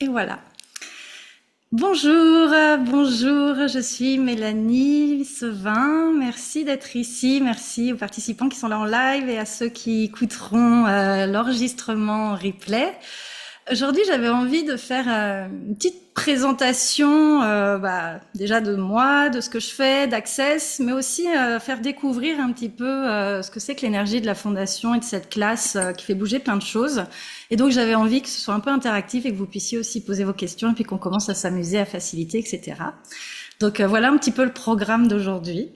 Et voilà. Bonjour, bonjour, je suis Mélanie Sevin. Merci d'être ici. Merci aux participants qui sont là en live et à ceux qui écouteront l'enregistrement en replay. Aujourd'hui, j'avais envie de faire une petite présentation déjà de moi, de ce que je fais, d'Access, mais aussi faire découvrir un petit peu ce que c'est que l'énergie de la Fondation et de cette classe qui fait bouger plein de choses. Et donc, j'avais envie que ce soit un peu interactif et que vous puissiez aussi poser vos questions et puis qu'on commence à s'amuser, à faciliter, etc. Donc, voilà un petit peu le programme d'aujourd'hui.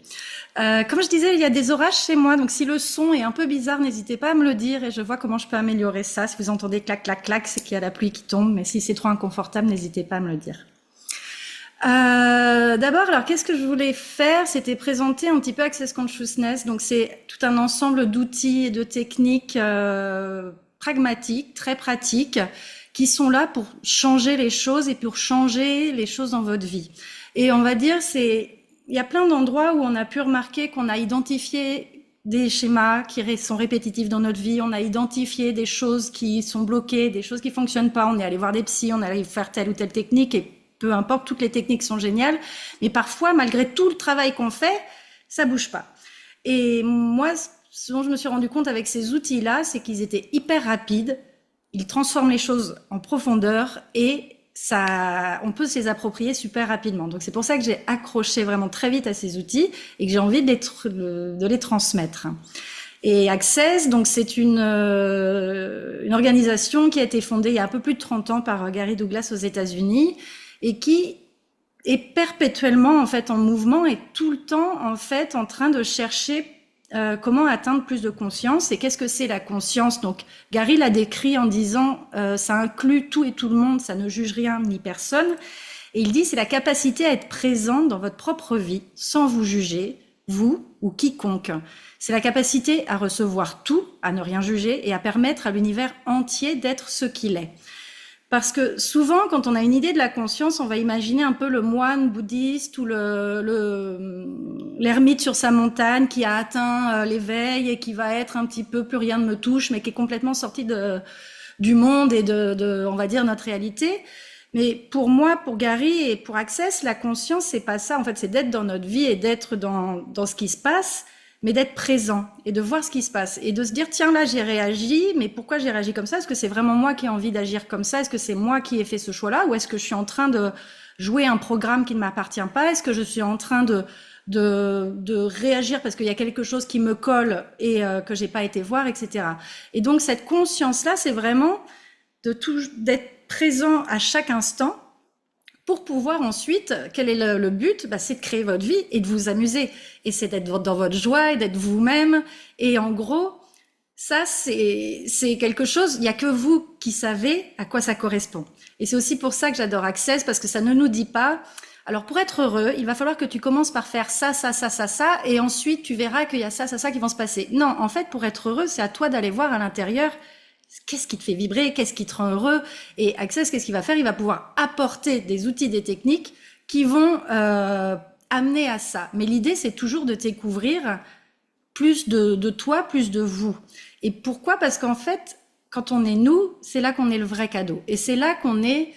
Comme je disais, il y a des orages chez moi, donc si le son est un peu bizarre, n'hésitez pas à me le dire et je vois comment je peux améliorer ça. Si vous entendez clac, clac, clac, c'est qu'il y a la pluie qui tombe, mais si c'est trop inconfortable, n'hésitez pas à me le dire. D'abord, alors qu'est-ce que je voulais faire? C'était présenter un petit peu Access Consciousness. Donc c'est tout un ensemble d'outils et de techniques pragmatiques, très pratiques, qui sont là pour changer les choses et pour changer les choses dans votre vie. Et on va dire, il y a plein d'endroits où on a pu remarquer qu'on a identifié des schémas qui sont répétitifs dans notre vie, on a identifié des choses qui sont bloquées, des choses qui fonctionnent pas, on est allé voir des psys, on est allé faire telle ou telle technique et peu importe, toutes les techniques sont géniales, mais parfois, malgré tout le travail qu'on fait, ça bouge pas. Et moi, ce dont je me suis rendu compte avec ces outils-là, c'est qu'ils étaient hyper rapides, ils transforment les choses en profondeur et on peut se les approprier super rapidement. Donc c'est pour ça que j'ai accroché vraiment très vite à ces outils et que j'ai envie de les transmettre. Et Access, donc c'est une organisation qui a été fondée il y a un peu plus de 30 ans par Gary Douglas aux États-Unis et qui est perpétuellement en fait en mouvement et tout le temps en fait en train de chercher comment atteindre plus de conscience. Et qu'est-ce que c'est la conscience? Donc Gary l'a décrit en disant ça inclut tout et tout le monde, ça ne juge rien ni personne. Et il dit c'est la capacité à être présent dans votre propre vie sans vous juger, vous ou quiconque. C'est la capacité à recevoir tout, à ne rien juger et à permettre à l'univers entier d'être ce qu'il est. Parce que souvent, quand on a une idée de la conscience, on va imaginer un peu le moine bouddhiste ou l'ermite sur sa montagne qui a atteint l'éveil et qui va être un petit peu plus rien ne me touche, mais qui est complètement sorti du monde et on va dire, notre réalité. Mais pour moi, pour Gary et pour Access, la conscience, c'est pas ça. En fait, c'est d'être dans notre vie et d'être dans ce qui se passe, mais d'être présent et de voir ce qui se passe et de se dire tiens là j'ai réagi, mais pourquoi j'ai réagi comme ça? Est-ce que c'est vraiment moi qui ai envie d'agir comme ça? Est-ce que c'est moi qui ai fait ce choix-là ou est-ce que je suis en train de jouer un programme qui ne m'appartient pas? Est-ce que je suis en train de réagir parce qu'il y a quelque chose qui me colle et que j'ai pas été voir, etc. Et donc cette conscience-là, c'est vraiment d'être présent à chaque instant. Pour pouvoir ensuite, quel est le but? C'est de créer votre vie et de vous amuser. Et c'est d'être dans votre joie et d'être vous-même. Et en gros, ça, c'est quelque chose, il n'y a que vous qui savez à quoi ça correspond. Et c'est aussi pour ça que j'adore Access, parce que ça ne nous dit pas, alors pour être heureux, il va falloir que tu commences par faire ça, ça, ça, ça, ça, et ensuite tu verras qu'il y a ça, ça, ça qui vont se passer. Non, en fait, pour être heureux, c'est à toi d'aller voir à l'intérieur qu'est-ce qui te fait vibrer, qu'est-ce qui te rend heureux. Et Access, qu'est-ce qu'il va faire? Il va pouvoir apporter des outils, des techniques qui vont amener à ça. Mais l'idée, c'est toujours de découvrir plus de toi, plus de vous. Et pourquoi? Parce qu'en fait, quand on est nous, c'est là qu'on est le vrai cadeau. Et c'est là qu'on est,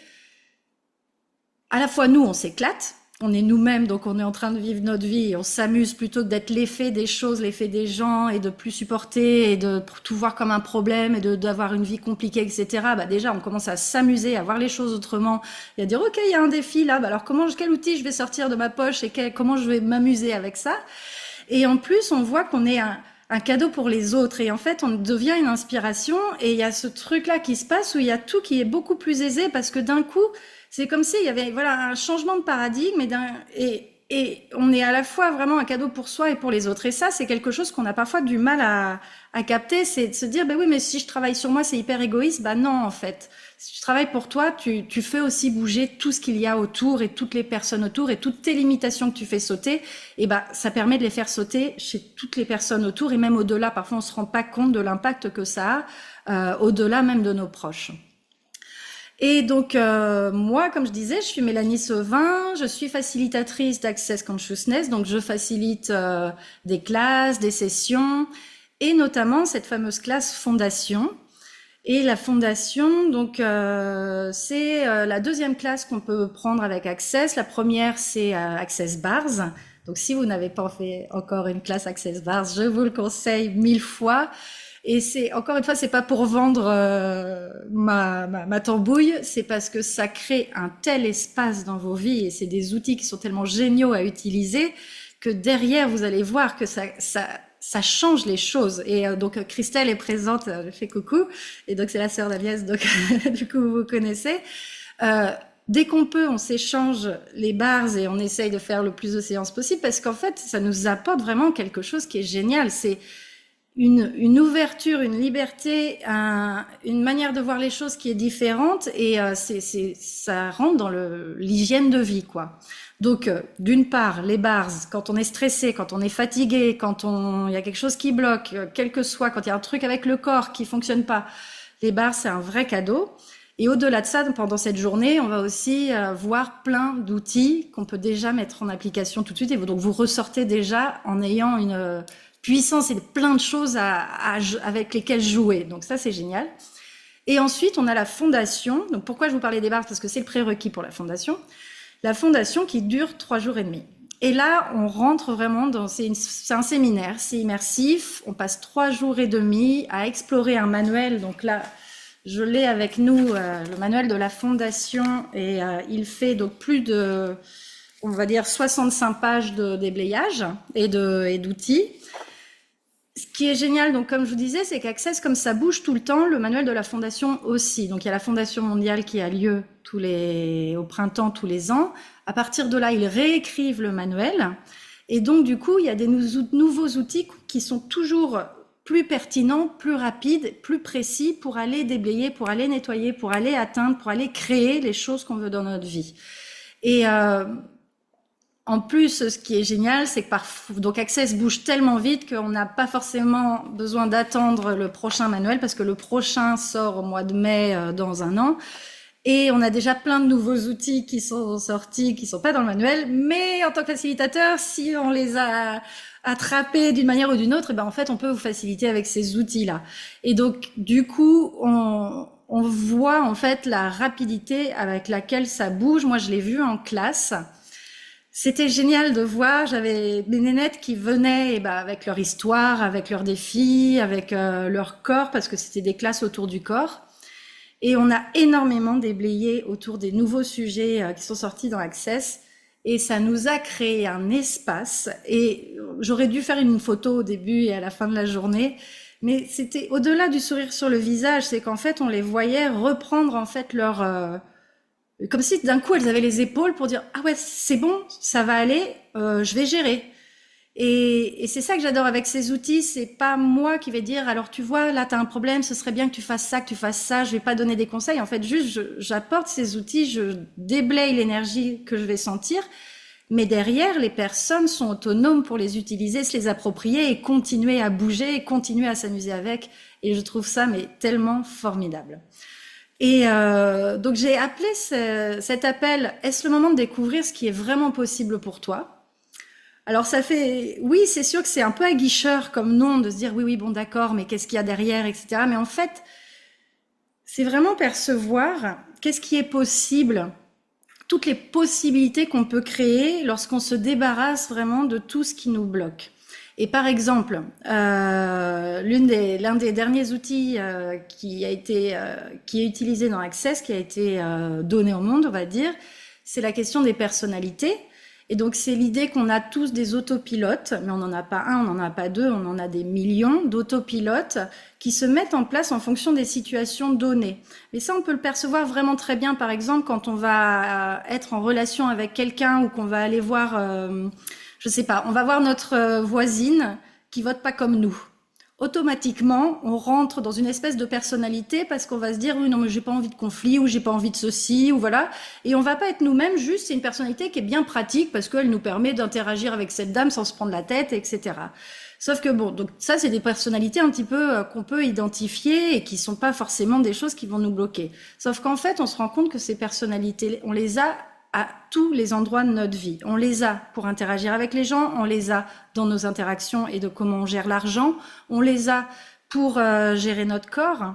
à la fois nous, on s'éclate, on est nous-mêmes, donc on est en train de vivre notre vie et on s'amuse plutôt que d'être l'effet des choses, l'effet des gens et de plus supporter et de tout voir comme un problème et d'avoir une vie compliquée, etc. Déjà, on commence à s'amuser, à voir les choses autrement et à dire, OK, il y a un défi là, alors quel outil je vais sortir de ma poche et comment je vais m'amuser avec ça? Et en plus, on voit qu'on est un cadeau pour les autres et en fait, on devient une inspiration et il y a ce truc-là qui se passe où il y a tout qui est beaucoup plus aisé parce que d'un coup, c'est comme s'il y avait un changement de paradigme et on est à la fois vraiment un cadeau pour soi et pour les autres. Et ça, c'est quelque chose qu'on a parfois du mal à capter, c'est de se dire, oui, mais si je travaille sur moi, c'est hyper égoïste. Non, en fait. Si tu travailles pour toi, tu fais aussi bouger tout ce qu'il y a autour et toutes les personnes autour et toutes tes limitations que tu fais sauter. Et ça permet de les faire sauter chez toutes les personnes autour et même au-delà. Parfois, on se rend pas compte de l'impact que ça a, au-delà même de nos proches. Et donc, moi, comme je disais, je suis Mélanie Sevin, je suis facilitatrice d'Access Consciousness, donc je facilite des classes, des sessions, et notamment cette fameuse classe Fondation. Et la fondation, donc c'est la deuxième classe qu'on peut prendre avec Access. La première, c'est Access Bars. Donc si vous n'avez pas fait encore une classe Access Bars, je vous le conseille 1000 fois. Et c'est encore une fois, c'est pas pour vendre ma tambouille, c'est parce que ça crée un tel espace dans vos vies et c'est des outils qui sont tellement géniaux à utiliser que derrière vous allez voir que ça change les choses. Et donc Christelle est présente, je fais coucou, et donc c'est la sœur d'Agnès, donc du coup vous connaissez. Dès qu'on peut, on s'échange les bars et on essaye de faire le plus de séances possible parce qu'en fait, ça nous apporte vraiment quelque chose qui est génial. C'est une ouverture, une liberté, une manière de voir les choses qui est différente et ça rentre dans l'hygiène de vie, quoi. Donc, d'une part, les bars, quand on est stressé, quand on est fatigué, quand il y a quelque chose qui bloque, quel que soit, quand il y a un truc avec le corps qui fonctionne pas, les bars, c'est un vrai cadeau. Et au-delà de ça, pendant cette journée, on va aussi voir plein d'outils qu'on peut déjà mettre en application tout de suite. Et donc, vous ressortez déjà en ayant une puissance et plein de choses avec lesquelles jouer. Donc ça, c'est génial. Et ensuite, on a la fondation. Donc pourquoi je vous parlais des bars? Parce que c'est le prérequis pour la fondation. La fondation qui dure 3 jours et demi. Et là, on rentre vraiment c'est un séminaire, c'est immersif. On passe 3 jours et demi à explorer un manuel. Donc là, je l'ai avec nous, le manuel de la fondation. Et il fait donc plus de, on va dire, 65 pages de déblayage et d'outils. Ce qui est génial, donc comme je vous disais, c'est qu'Access, comme ça bouge tout le temps, le manuel de la fondation aussi. Donc il y a la fondation mondiale qui a lieu au printemps tous les ans. À partir de là, ils réécrivent le manuel. Et donc du coup, il y a des nouveaux outils qui sont toujours plus pertinents, plus rapides, plus précis pour aller déblayer, pour aller nettoyer, pour aller atteindre, pour aller créer les choses qu'on veut dans notre vie. Et en plus, ce qui est génial, c'est que donc Access bouge tellement vite qu'on n'a pas forcément besoin d'attendre le prochain manuel parce que le prochain sort au mois de mai dans un an. Et on a déjà plein de nouveaux outils qui sont sortis, qui sont pas dans le manuel. Mais en tant que facilitateur, si on les a attrapés d'une manière ou d'une autre, et ben en fait, on peut vous faciliter avec ces outils-là. Et donc, du coup, on voit en fait la rapidité avec laquelle ça bouge. Moi, je l'ai vu en classe. C'était génial de voir, j'avais des nénettes qui venaient avec leur histoire, avec leurs défis, avec leur corps, parce que c'était des classes autour du corps. Et on a énormément déblayé autour des nouveaux sujets qui sont sortis dans Access. Et ça nous a créé un espace. Et j'aurais dû faire une photo au début et à la fin de la journée. Mais c'était au-delà du sourire sur le visage, c'est qu'en fait, on les voyait reprendre en fait comme si d'un coup elles avaient les épaules pour dire ah ouais c'est bon, ça va aller, je vais gérer. Et c'est ça que j'adore avec ces outils, c'est pas moi qui vais dire alors tu vois là t'as un problème, ce serait bien que tu fasses ça, que tu fasses ça. Je vais pas donner des conseils, en fait juste j'apporte ces outils, je déblaye l'énergie que je vais sentir, mais derrière les personnes sont autonomes pour les utiliser, se les approprier et continuer à bouger et continuer à s'amuser avec. Et je trouve ça mais tellement formidable. Et donc j'ai appelé cet appel « Est-ce le moment de découvrir ce qui est vraiment possible pour toi ?» Alors oui, c'est sûr que c'est un peu aguicheur comme nom de se dire « Oui, bon d'accord, mais qu'est-ce qu'il y a derrière, etc. » Mais en fait, c'est vraiment percevoir qu'est-ce qui est possible, toutes les possibilités qu'on peut créer lorsqu'on se débarrasse vraiment de tout ce qui nous bloque. Et par exemple, l'un des derniers outils qui est utilisé dans Access, qui a été donné au monde, on va dire, c'est la question des personnalités. Et donc c'est l'idée qu'on a tous des autopilotes, mais on n'en a pas un, on n'en a pas deux, on en a des millions d'autopilotes qui se mettent en place en fonction des situations données. Mais ça, on peut le percevoir vraiment très bien, par exemple, quand on va être en relation avec quelqu'un ou qu'on va aller voir... je sais pas, on va voir notre voisine qui vote pas comme nous. Automatiquement, on rentre dans une espèce de personnalité parce qu'on va se dire oui non mais j'ai pas envie de conflit ou j'ai pas envie de ceci ou voilà, et on va pas être nous-mêmes, juste c'est une personnalité qui est bien pratique parce qu'elle nous permet d'interagir avec cette dame sans se prendre la tête, etc. Sauf que bon, donc ça c'est des personnalités un petit peu qu'on peut identifier et qui sont pas forcément des choses qui vont nous bloquer. Sauf qu'en fait, on se rend compte que ces personnalités, on les a à tous les endroits de notre vie. On les a pour interagir avec les gens, on les a dans nos interactions et de comment on gère l'argent, on les a pour gérer notre corps.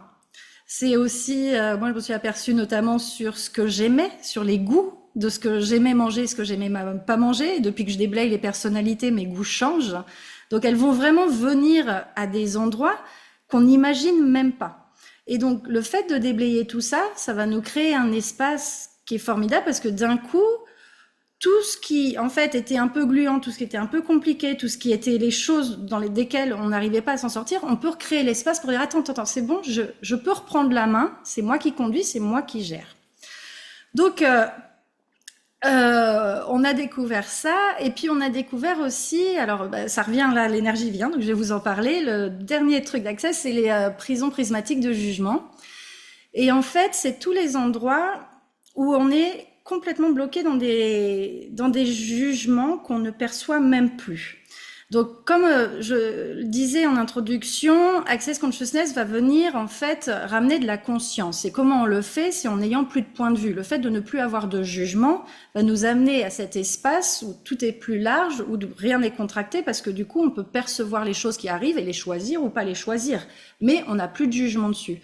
C'est aussi, moi je me suis aperçue notamment sur ce que j'aimais, sur les goûts de ce que j'aimais manger, ce que j'aimais pas manger. Et depuis que je déblaye les personnalités, mes goûts changent. Donc elles vont vraiment venir à des endroits qu'on n'imagine même pas. Et donc le fait de déblayer tout ça, ça va nous créer un espace qui est formidable parce que d'un coup, tout ce qui en fait était un peu gluant, tout ce qui était un peu compliqué, tout ce qui était les choses dans lesquelles on n'arrivait pas à s'en sortir, on peut recréer l'espace pour dire attends, c'est bon, je peux reprendre la main, c'est moi qui conduis, c'est moi qui gère. Donc on a découvert ça, et puis on a découvert aussi, alors ça revient là, l'énergie vient, donc je vais vous en parler. Le dernier truc d'accès, c'est les prisons prismatiques de jugement. Et en fait, c'est tous les endroits où on est complètement bloqué dans des jugements qu'on ne perçoit même plus. Donc, comme je le disais en introduction, Access Consciousness va venir en fait ramener de la conscience. Et comment on le fait? C'est en n'ayant plus de point de vue. Le fait de ne plus avoir de jugement va nous amener à cet espace où tout est plus large, où rien n'est contracté, parce que du coup, on peut percevoir les choses qui arrivent et les choisir ou pas les choisir. Mais on n'a plus de jugement dessus.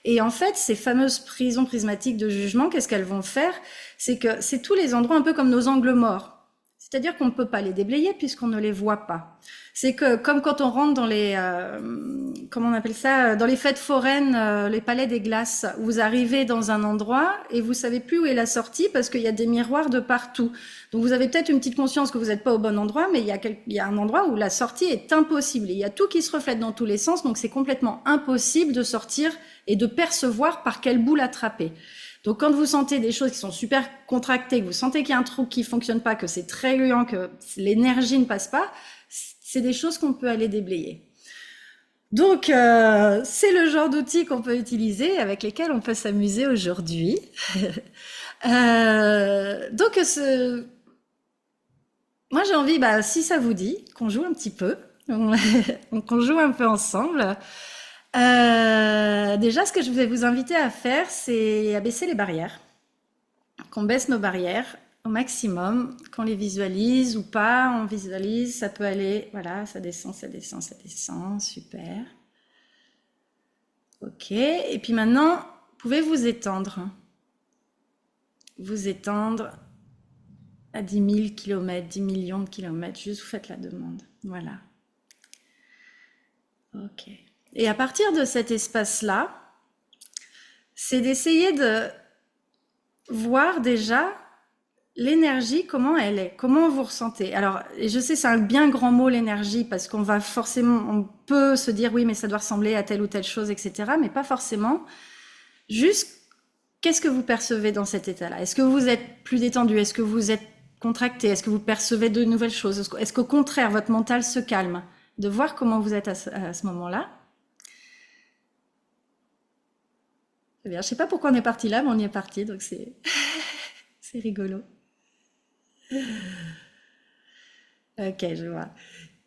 Et en fait, ces fameuses prisons prismatiques de jugement, qu'est-ce qu'elles vont faire? C'est que c'est tous les endroits un peu comme nos angles morts. C'est-à-dire qu'on ne peut pas les déblayer puisqu'on ne les voit pas. C'est que comme quand on rentre dans les, comment on appelle ça, dans les fêtes foraines, les palais des glaces, vous arrivez dans un endroit et vous savez plus où est la sortie parce qu'il y a des miroirs de partout. Donc vous avez peut-être une petite conscience que vous n'êtes pas au bon endroit, mais il y a un endroit où la sortie est impossible. Et il y a tout qui se reflète dans tous les sens, donc c'est complètement impossible de sortir et de percevoir par quelle boule attraper. Donc, quand vous sentez des choses qui sont super contractées, que vous sentez qu'il y a un trou qui fonctionne pas, que c'est très gluant, que l'énergie ne passe pas, c'est des choses qu'on peut aller déblayer. Donc, c'est le genre d'outils qu'on peut utiliser, avec lesquels on peut s'amuser aujourd'hui. Donc, moi, j'ai envie, si ça vous dit, qu'on joue un petit peu, qu'on joue un peu ensemble. Déjà, ce que je vais vous inviter à faire, c'est à baisser les barrières. Qu'on baisse nos barrières au maximum, qu'on les visualise ou pas, on visualise, ça peut aller, voilà, ça descend, super. Ok, et puis maintenant, vous pouvez vous étendre. Vous étendre à 10 000 km, 10 millions de kilomètres, juste vous faites la demande. Voilà. Ok. Et à partir de cet espace-là, c'est d'essayer de voir déjà l'énergie, comment elle est, comment vous ressentez. Alors, je sais, c'est un bien grand mot, l'énergie, parce qu'on va forcément, on peut se dire, oui, mais ça doit ressembler à telle ou telle chose, etc., mais pas forcément. Juste, qu'est-ce que vous percevez dans cet état-là? Est-ce que vous êtes plus détendu? Est-ce que vous êtes contracté? Est-ce que vous percevez de nouvelles choses? Est-ce qu'au contraire, votre mental se calme? De voir comment vous êtes à ce moment-là. Eh bien, je sais pas pourquoi on est parti là, mais on y est parti, donc c'est c'est rigolo. Ok, je vois.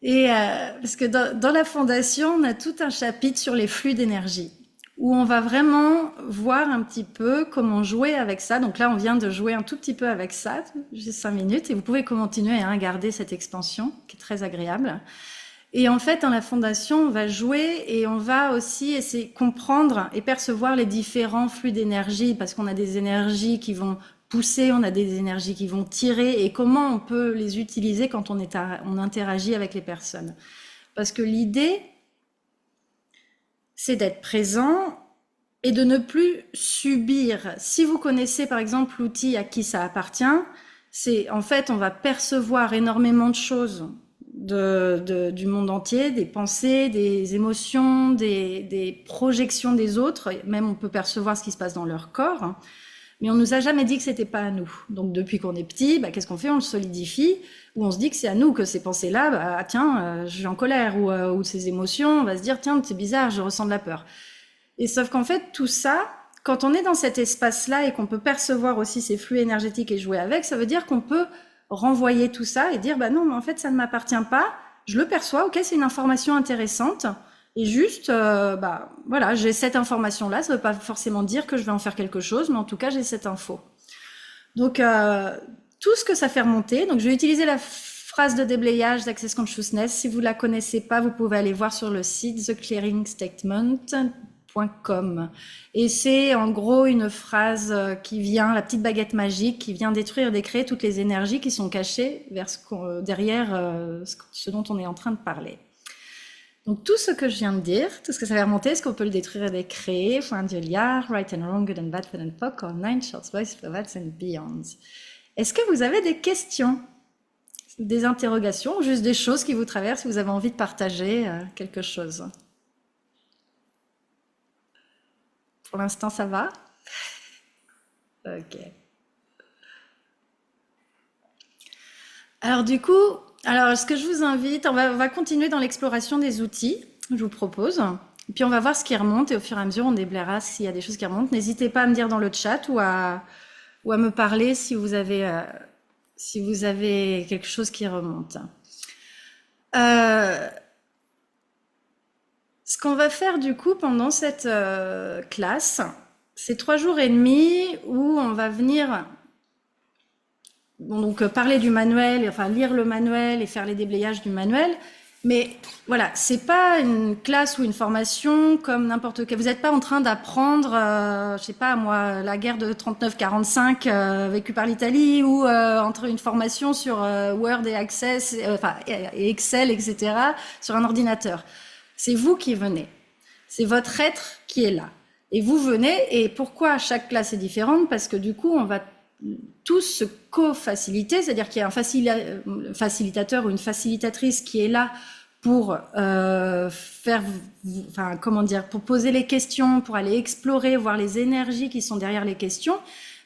Et parce que dans la fondation, on a tout un chapitre sur les flux d'énergie, où on va vraiment voir un petit peu comment jouer avec ça. Donc là, on vient de jouer un tout petit peu avec ça, juste 5 minutes, et vous pouvez continuer à garder cette expansion, qui est très agréable. Et en fait, dans la fondation, on va jouer et on va aussi essayer de comprendre et percevoir les différents flux d'énergie, parce qu'on a des énergies qui vont pousser, on a des énergies qui vont tirer, et comment on peut les utiliser quand on interagit avec les personnes. Parce que l'idée, c'est d'être présent et de ne plus subir. Si vous connaissez par exemple l'outil à qui ça appartient, c'est en fait on va percevoir énormément de choses du monde entier, des pensées, des émotions, des projections des autres, même on peut percevoir ce qui se passe dans leur corps, mais on nous a jamais dit que c'était pas à nous. Donc depuis qu'on est petit, qu'est-ce qu'on fait? On le solidifie, ou on se dit que c'est à nous, que ces pensées-là, tiens, je suis en colère, ou ces émotions, on va se dire, tiens, c'est bizarre, je ressens de la peur. Et sauf qu'en fait, tout ça, quand on est dans cet espace-là et qu'on peut percevoir aussi ces flux énergétiques et jouer avec, ça veut dire qu'on peut renvoyer tout ça et dire non, mais en fait ça ne m'appartient pas, je le perçois, ok, c'est une information intéressante, et juste voilà, j'ai cette information là, ça ne veut pas forcément dire que je vais en faire quelque chose, mais en tout cas j'ai cette info. Donc tout ce que ça fait remonter, donc je vais utiliser la phrase de déblayage d'Access Consciousness. Si vous la connaissez pas, vous pouvez aller voir sur le site theclearingstatement.com, .com. Et c'est en gros une phrase qui vient, la petite baguette magique, qui vient détruire, décréer toutes les énergies qui sont cachées derrière ce dont on est en train de parler. Donc tout ce que je viens de dire, tout ce que ça va remonter, est-ce qu'on peut le détruire et décréer? Find your liar, right and wrong, good and bad, fun and fuck, or nine shorts, boys, flowers and beyonds. Est-ce que vous avez des questions, des interrogations, ou juste des choses qui vous traversent, si vous avez envie de partager quelque chose? Pour l'instant, ça va? Ok. Alors du coup, ce que je vous invite, on va continuer dans l'exploration des outils, je vous propose. Et puis on va voir ce qui remonte et au fur et à mesure, on déblayera s'il y a des choses qui remontent. N'hésitez pas à me dire dans le chat ou à me parler si vous avez quelque chose qui remonte. Ce qu'on va faire du coup pendant cette classe, c'est 3 jours et demi où on va venir donc parler du manuel, enfin lire le manuel et faire les déblayages du manuel. Mais voilà, c'est pas une classe ou une formation comme n'importe quelle. Vous n'êtes pas en train d'apprendre, je sais pas moi, la guerre de 39-45 vécue par l'Italie ou entre une formation sur Word et Access, et Excel, etc. sur un ordinateur. C'est vous qui venez. C'est votre être qui est là. Et vous venez. Et pourquoi chaque classe est différente? Parce que du coup, on va tous se co-faciliter, c'est-à-dire qu'il y a un facilitateur ou une facilitatrice qui est là pour pour poser les questions, pour aller explorer, voir les énergies qui sont derrière les questions.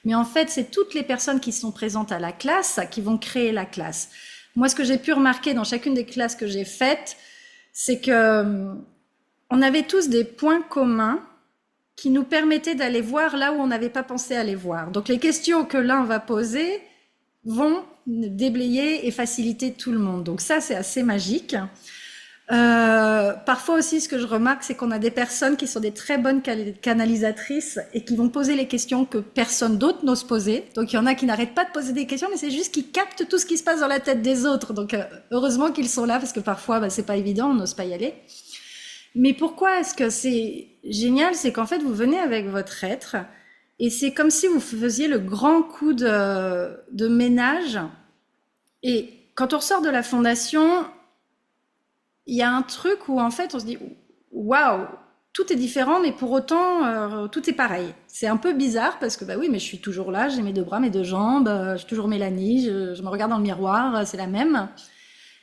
Mais en fait, c'est toutes les personnes qui sont présentes à la classe qui vont créer la classe. Moi, ce que j'ai pu remarquer dans chacune des classes que j'ai faites, c'est que on avait tous des points communs qui nous permettaient d'aller voir là où on n'avait pas pensé aller voir. Donc les questions que l'un va poser vont déblayer et faciliter tout le monde. Donc ça, c'est assez magique. Parfois aussi, ce que je remarque, c'est qu'on a des personnes qui sont des très bonnes canalisatrices et qui vont poser les questions que personne d'autre n'ose poser. Donc il y en a qui n'arrêtent pas de poser des questions, mais c'est juste qu'ils captent tout ce qui se passe dans la tête des autres. Donc heureusement qu'ils sont là, parce que parfois, c'est pas évident, on n'ose pas y aller. Mais pourquoi est-ce que c'est génial? C'est qu'en fait, vous venez avec votre être et c'est comme si vous faisiez le grand coup de ménage. Et quand on ressort de la fondation, il y a un truc où en fait, on se dit waouh, tout est différent, mais pour autant, tout est pareil. C'est un peu bizarre parce que oui, mais je suis toujours là, j'ai mes 2 bras, mes 2 jambes, j'ai toujours Mélanie, je me regarde dans le miroir, c'est la même.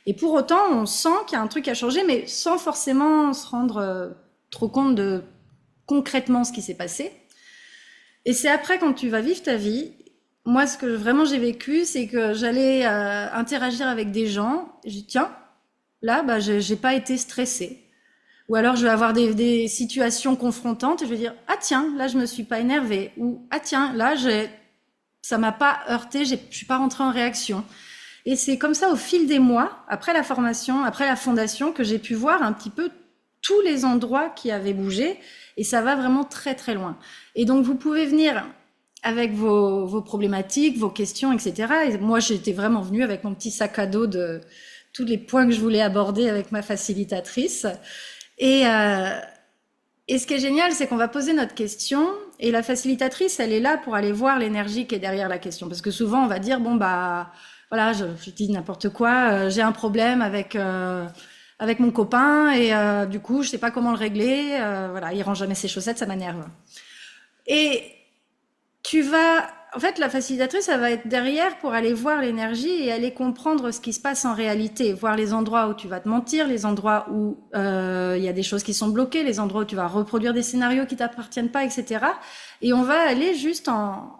Et pour autant, on sent qu'il y a un truc à changer, mais sans forcément se rendre trop compte de concrètement ce qui s'est passé. Et c'est après, quand tu vas vivre ta vie, moi, ce que vraiment j'ai vécu, c'est que j'allais interagir avec des gens. Je dis, tiens, là, j'ai pas été stressée. Ou alors, je vais avoir des situations confrontantes et je vais dire, ah tiens, là, je me suis pas énervée. Ou, ah tiens, là, ça m'a pas heurté, je suis pas rentrée en réaction. Et c'est comme ça, au fil des mois, après la formation, après la fondation, que j'ai pu voir un petit peu tous les endroits qui avaient bougé. Et ça va vraiment très, très loin. Et donc, vous pouvez venir avec vos problématiques, vos questions, etc. Et moi, j'étais vraiment venue avec mon petit sac à dos de tous les points que je voulais aborder avec ma facilitatrice. Et ce qui est génial, c'est qu'on va poser notre question et la facilitatrice, elle est là pour aller voir l'énergie qui est derrière la question. Parce que souvent, on va dire, voilà, je dis n'importe quoi, j'ai un problème avec mon copain et du coup, je sais pas comment le régler. Voilà, il range jamais ses chaussettes, ça m'énerve. Et en fait, la facilitatrice, elle va être derrière pour aller voir l'énergie et aller comprendre ce qui se passe en réalité, voir les endroits où tu vas te mentir, les endroits où il y a des choses qui sont bloquées, les endroits où tu vas reproduire des scénarios qui t'appartiennent pas, etc. Et on va aller juste en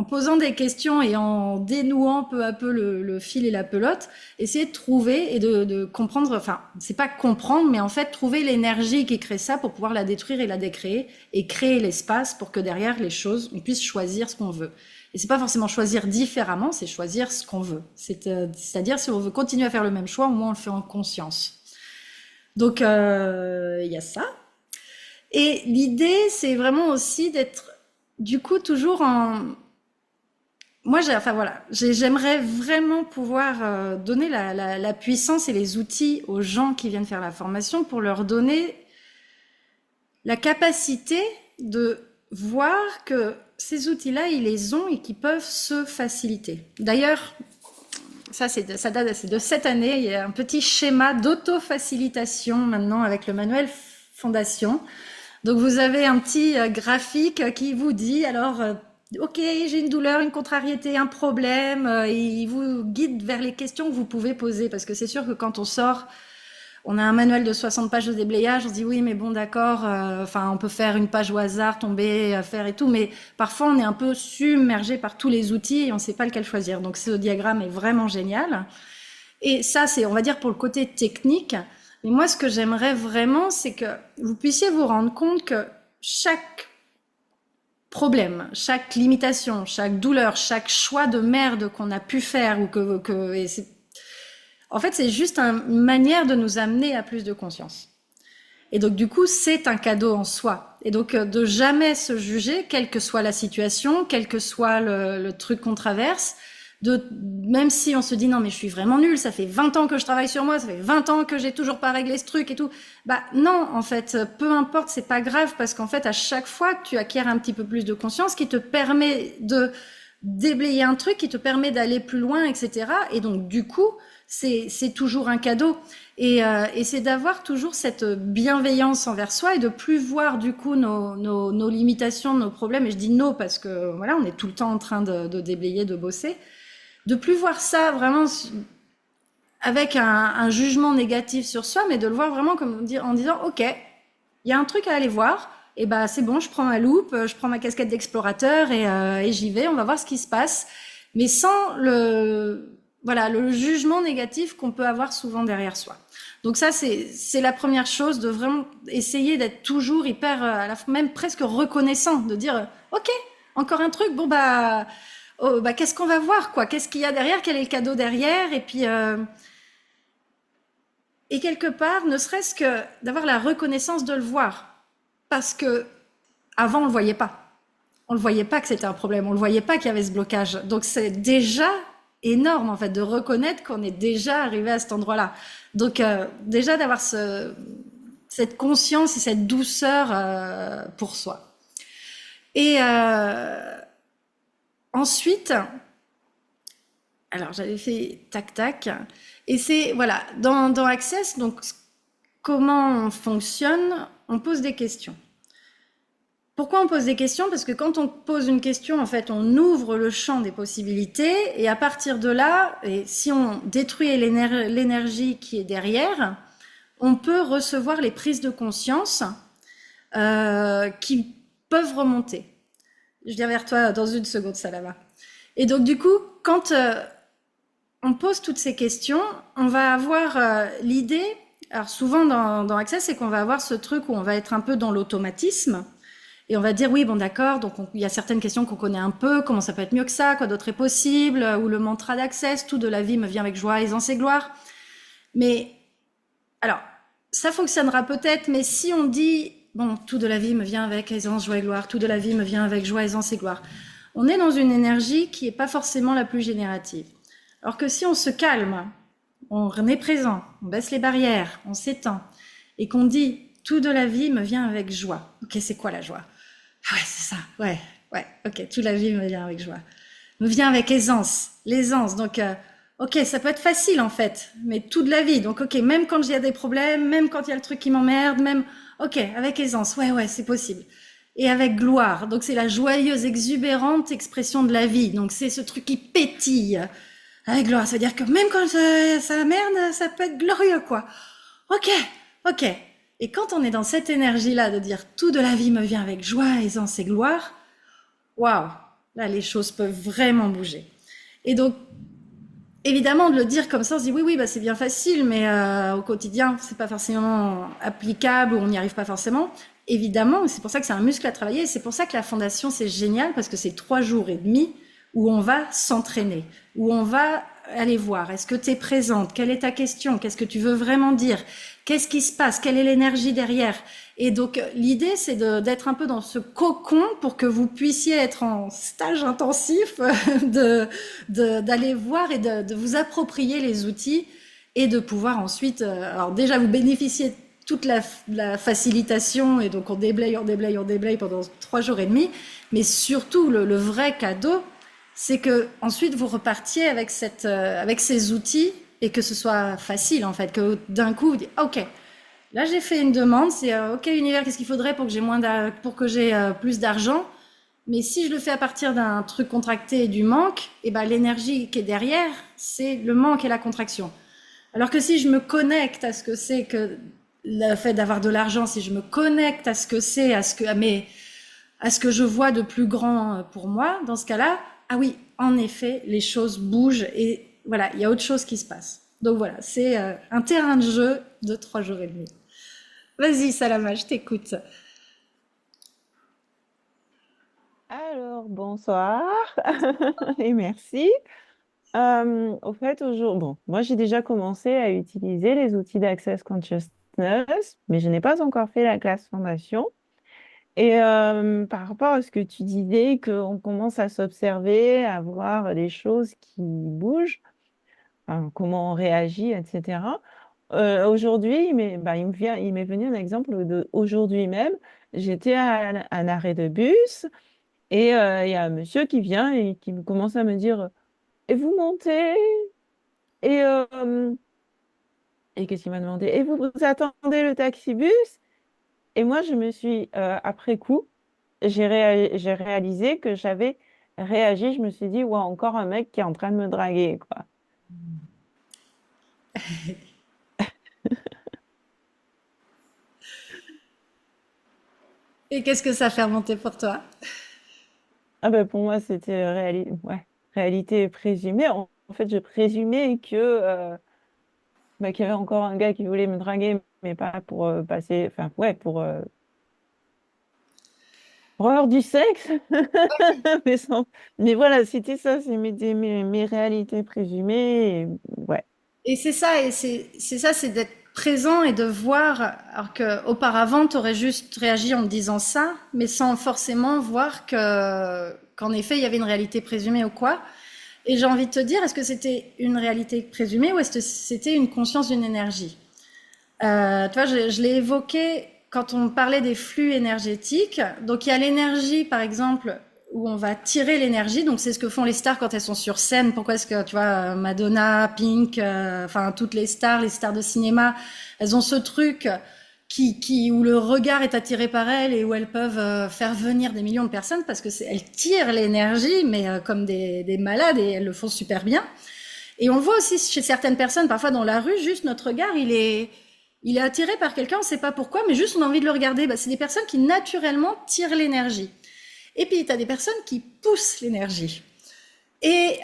posant des questions et en dénouant peu à peu le fil et la pelote, essayer de trouver et de comprendre, enfin, c'est pas comprendre, mais en fait, trouver l'énergie qui crée ça pour pouvoir la détruire et la décréer et créer l'espace pour que derrière les choses, on puisse choisir ce qu'on veut. Et c'est pas forcément choisir différemment, c'est choisir ce qu'on veut. C'est-à-dire, si on veut continuer à faire le même choix, au moins on le fait en conscience. Donc, il y a ça. Et l'idée, c'est vraiment aussi d'être, du coup, toujours moi, j'aimerais vraiment pouvoir donner la puissance et les outils aux gens qui viennent faire la formation pour leur donner la capacité de voir que ces outils-là, ils les ont et qu'ils peuvent se faciliter. D'ailleurs, ça date c'est de cette année, il y a un petit schéma d'auto-facilitation maintenant avec le manuel Fondation. Donc vous avez un petit graphique qui vous dit alors ok, j'ai une douleur, une contrariété, un problème, et il vous guide vers les questions que vous pouvez poser parce que c'est sûr que quand on sort, on a un manuel de 60 pages de déblayage, on se dit oui mais bon d'accord, enfin on peut faire une page au hasard, tomber, faire et tout, mais parfois on est un peu submergé par tous les outils et on ne sait pas lequel choisir. Donc ce diagramme est vraiment génial. Et ça c'est, on va dire, pour le côté technique. Mais moi ce que j'aimerais vraiment, c'est que vous puissiez vous rendre compte que chaque problème, chaque limitation, chaque douleur, chaque choix de merde qu'on a pu faire ou et en fait, c'est juste une manière de nous amener à plus de conscience. Et donc, du coup, c'est un cadeau en soi. Et donc, de jamais se juger, quelle que soit la situation, quel que soit le truc qu'on traverse, même si on se dit non, mais je suis vraiment nulle, ça fait 20 ans que je travaille sur moi, ça fait 20 ans que j'ai toujours pas réglé ce truc et tout. Bah, non, en fait, peu importe, c'est pas grave parce qu'en fait, à chaque fois que tu acquiers un petit peu plus de conscience qui te permet de déblayer un truc, qui te permet d'aller plus loin, etc. Et donc, du coup, c'est toujours un cadeau et c'est d'avoir toujours cette bienveillance envers soi et de plus voir du coup nos limitations, nos problèmes, et je dis nos parce que voilà, on est tout le temps en train de déblayer, de bosser, de plus voir ça vraiment avec un jugement négatif sur soi, mais de le voir vraiment comme en disant ok, il y a un truc à aller voir, et bah c'est bon, je prends ma loupe, je prends ma casquette d'explorateur et j'y vais, on va voir ce qui se passe, mais sans le jugement négatif qu'on peut avoir souvent derrière soi. Donc ça, c'est la première chose, de vraiment essayer d'être toujours hyper, même presque reconnaissant, de dire, ok, encore un truc, bon qu'est-ce qu'on va voir, quoi? Qu'est-ce qu'il y a derrière? Quel est le cadeau derrière? Et puis, et quelque part, ne serait-ce que d'avoir la reconnaissance de le voir. Parce que avant, on le voyait pas. On le voyait pas que c'était un problème. On le voyait pas qu'il y avait ce blocage. Donc c'est déjà énorme en fait de reconnaître qu'on est déjà arrivé à cet endroit-là. Donc déjà d'avoir cette conscience et cette douceur pour soi. Et ensuite, alors j'avais fait tac tac, et c'est voilà dans Access, donc comment on fonctionne, on pose des questions. Pourquoi on pose des questions? Parce que quand on pose une question, en fait, on ouvre le champ des possibilités et à partir de là, et si on détruit l'énergie qui est derrière, on peut recevoir les prises de conscience qui peuvent remonter. Je viens vers toi dans une seconde, Salama. Et donc, du coup, quand on pose toutes ces questions, on va avoir l'idée, alors souvent dans Access, c'est qu'on va avoir ce truc où on va être un peu dans l'automatisme. Et on va dire, oui, bon, d'accord, donc il y a certaines questions qu'on connaît un peu, comment ça peut être mieux que ça, quoi d'autre est possible, ou le mantra d'Access, tout de la vie me vient avec joie, aisance et gloire. Mais, alors, ça fonctionnera peut-être, mais si on dit, bon, tout de la vie me vient avec aisance, joie et gloire, tout de la vie me vient avec joie, aisance et gloire, on est dans une énergie qui n'est pas forcément la plus générative. Alors que si on se calme, on est présent, on baisse les barrières, on s'étend, et qu'on dit, tout de la vie me vient avec joie. Ok, c'est quoi la joie? Ah ouais, c'est ça. Ouais, ok, toute la vie me vient avec joie. Me vient avec aisance, l'aisance. Donc, ok, ça peut être facile en fait, mais toute la vie. Donc, ok, même quand il y a des problèmes, même quand il y a le truc qui m'emmerde, même, ok, avec aisance, ouais, c'est possible. Et avec gloire. Donc, c'est la joyeuse, exubérante expression de la vie. Donc, c'est ce truc qui pétille. Avec gloire, ça veut dire que même quand ça merde, ça peut être glorieux, quoi. Ok. Et quand on est dans cette énergie-là de dire tout de la vie me vient avec joie, aisance et gloire, waouh, là les choses peuvent vraiment bouger. Et donc, évidemment, de le dire comme ça, on se dit oui, bah c'est bien facile, mais au quotidien, c'est pas forcément applicable ou on n'y arrive pas forcément. Évidemment, c'est pour ça que c'est un muscle à travailler. Et c'est pour ça que la fondation c'est génial parce que c'est 3 jours et demi où on va s'entraîner, où on va aller voir. Est-ce que tu es présente? Quelle est ta question? Qu'est-ce que tu veux vraiment dire? Qu'est-ce qui se passe? Quelle est l'énergie derrière? Et donc, l'idée, c'est d'être un peu dans ce cocon pour que vous puissiez être en stage intensif, d'aller voir et de vous approprier les outils et de pouvoir ensuite, alors déjà vous bénéficier toute la facilitation, et donc on déblaye, on déblaye, on déblaye pendant 3 jours et demi. Mais surtout, le vrai cadeau, c'est que ensuite vous repartiez avec avec ces outils et que ce soit facile en fait, que d'un coup vous dites, ok, là j'ai fait une demande, c'est ok univers, qu'est-ce qu'il faudrait pour que pour que j'ai plus d'argent? Mais si je le fais à partir d'un truc contracté et du manque, et ben l'énergie qui est derrière, c'est le manque et la contraction. Alors que si je me connecte à ce que c'est que le fait d'avoir de l'argent, si je me connecte à ce que c'est, à ce que je vois de plus grand pour moi, dans ce cas-là, ah oui, en effet, les choses bougent et voilà, il y a autre chose qui se passe. Donc voilà, c'est un terrain de jeu de 3 jours et demi. Vas-y, Salama, je t'écoute. Alors, bonsoir et merci. Au fait, aujourd'hui, bon, moi j'ai déjà commencé à utiliser les outils d'Access Consciousness, mais je n'ai pas encore fait la classe formation. Et par rapport à ce que tu disais, qu'on commence à s'observer, à voir des choses qui bougent, enfin, comment on réagit, etc. Aujourd'hui, il m'est venu un exemple de aujourd'hui même. J'étais à un arrêt de bus. Et il y a un monsieur qui vient et qui commence à me dire, et vous montez? Et, et qu'est-ce qu'il m'a demandé? Et vous attendez le taxibus? Et moi, je me suis, après coup, j'ai réalisé que j'avais réagi. Je me suis dit, ouais, encore un mec qui est en train de me draguer, quoi. Et qu'est-ce que ça fait remonter pour toi? Ah ben, pour moi, c'était ouais, réalité présumée. En fait, je présumais qu'il y avait encore un gars qui voulait me draguer, mais pas pour passer, enfin, ouais, pour avoir du sexe. Mais, mais voilà, c'était ça, c'est mes réalités présumées. Ouais. Et c'est ça, c'est ça, c'est d'être présent et de voir, alors que auparavant, tu aurais juste réagi en me disant ça, mais sans forcément voir qu'en effet, il y avait une réalité présumée ou quoi. Et j'ai envie de te dire, est-ce que c'était une réalité présumée ou est-ce que c'était une conscience d'une énergie? Tu vois, je l'ai évoqué quand on parlait des flux énergétiques. Donc il y a l'énergie, par exemple, où on va tirer l'énergie. Donc c'est ce que font les stars quand elles sont sur scène. Pourquoi est-ce que, tu vois, Madonna, Pink, enfin toutes les stars de cinéma, elles ont ce truc où le regard est attiré par elles et où elles peuvent faire venir des millions de personnes parce que elles tirent l'énergie, mais comme des malades et elles le font super bien. Et on le voit aussi chez certaines personnes, parfois dans la rue, juste notre regard, il est attiré par quelqu'un, on ne sait pas pourquoi, mais juste on a envie de le regarder. Bah, c'est des personnes qui naturellement tirent l'énergie. Et puis tu as des personnes qui poussent l'énergie. Et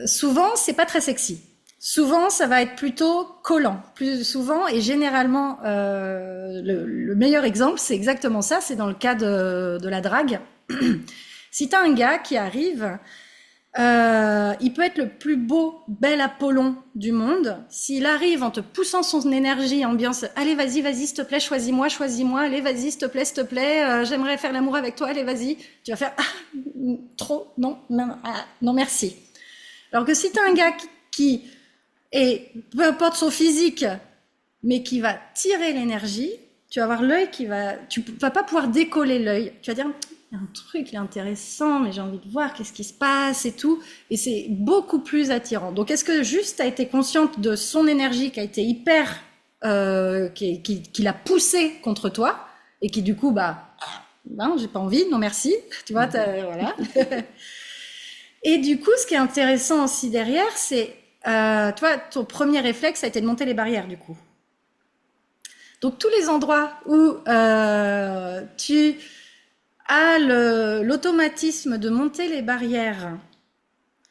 souvent, c'est pas très sexy. Souvent, ça va être plutôt collant. Plus souvent et généralement, le meilleur exemple, c'est exactement ça. C'est dans le cas de la drague. Si tu as un gars qui arrive, il peut être le plus beau, bel Apollon du monde. S'il arrive en te poussant son énergie, ambiance, allez, vas-y, vas-y, s'il te plaît, choisis-moi, allez, vas-y, s'il te plaît, j'aimerais faire l'amour avec toi, allez, vas-y. Tu vas faire, ah, trop, non, non, ah, non, merci. Alors que si t'as un gars qui est, peu importe son physique, mais qui va tirer l'énergie, tu vas avoir l'œil tu vas pas pouvoir décoller l'œil. Tu vas dire, il y a un truc, il est intéressant, mais j'ai envie de voir qu'est-ce qui se passe et tout. Et c'est beaucoup plus attirant. Donc, est-ce que juste tu as été consciente de son énergie qui a été hyper, qui l'a poussé contre toi et qui du coup, bah, non, j'ai pas envie, non merci. Tu vois, voilà. Et du coup, ce qui est intéressant aussi derrière, c'est, toi, ton premier réflexe a été de monter les barrières, du coup. Donc tous les endroits où tu as l'automatisme de monter les barrières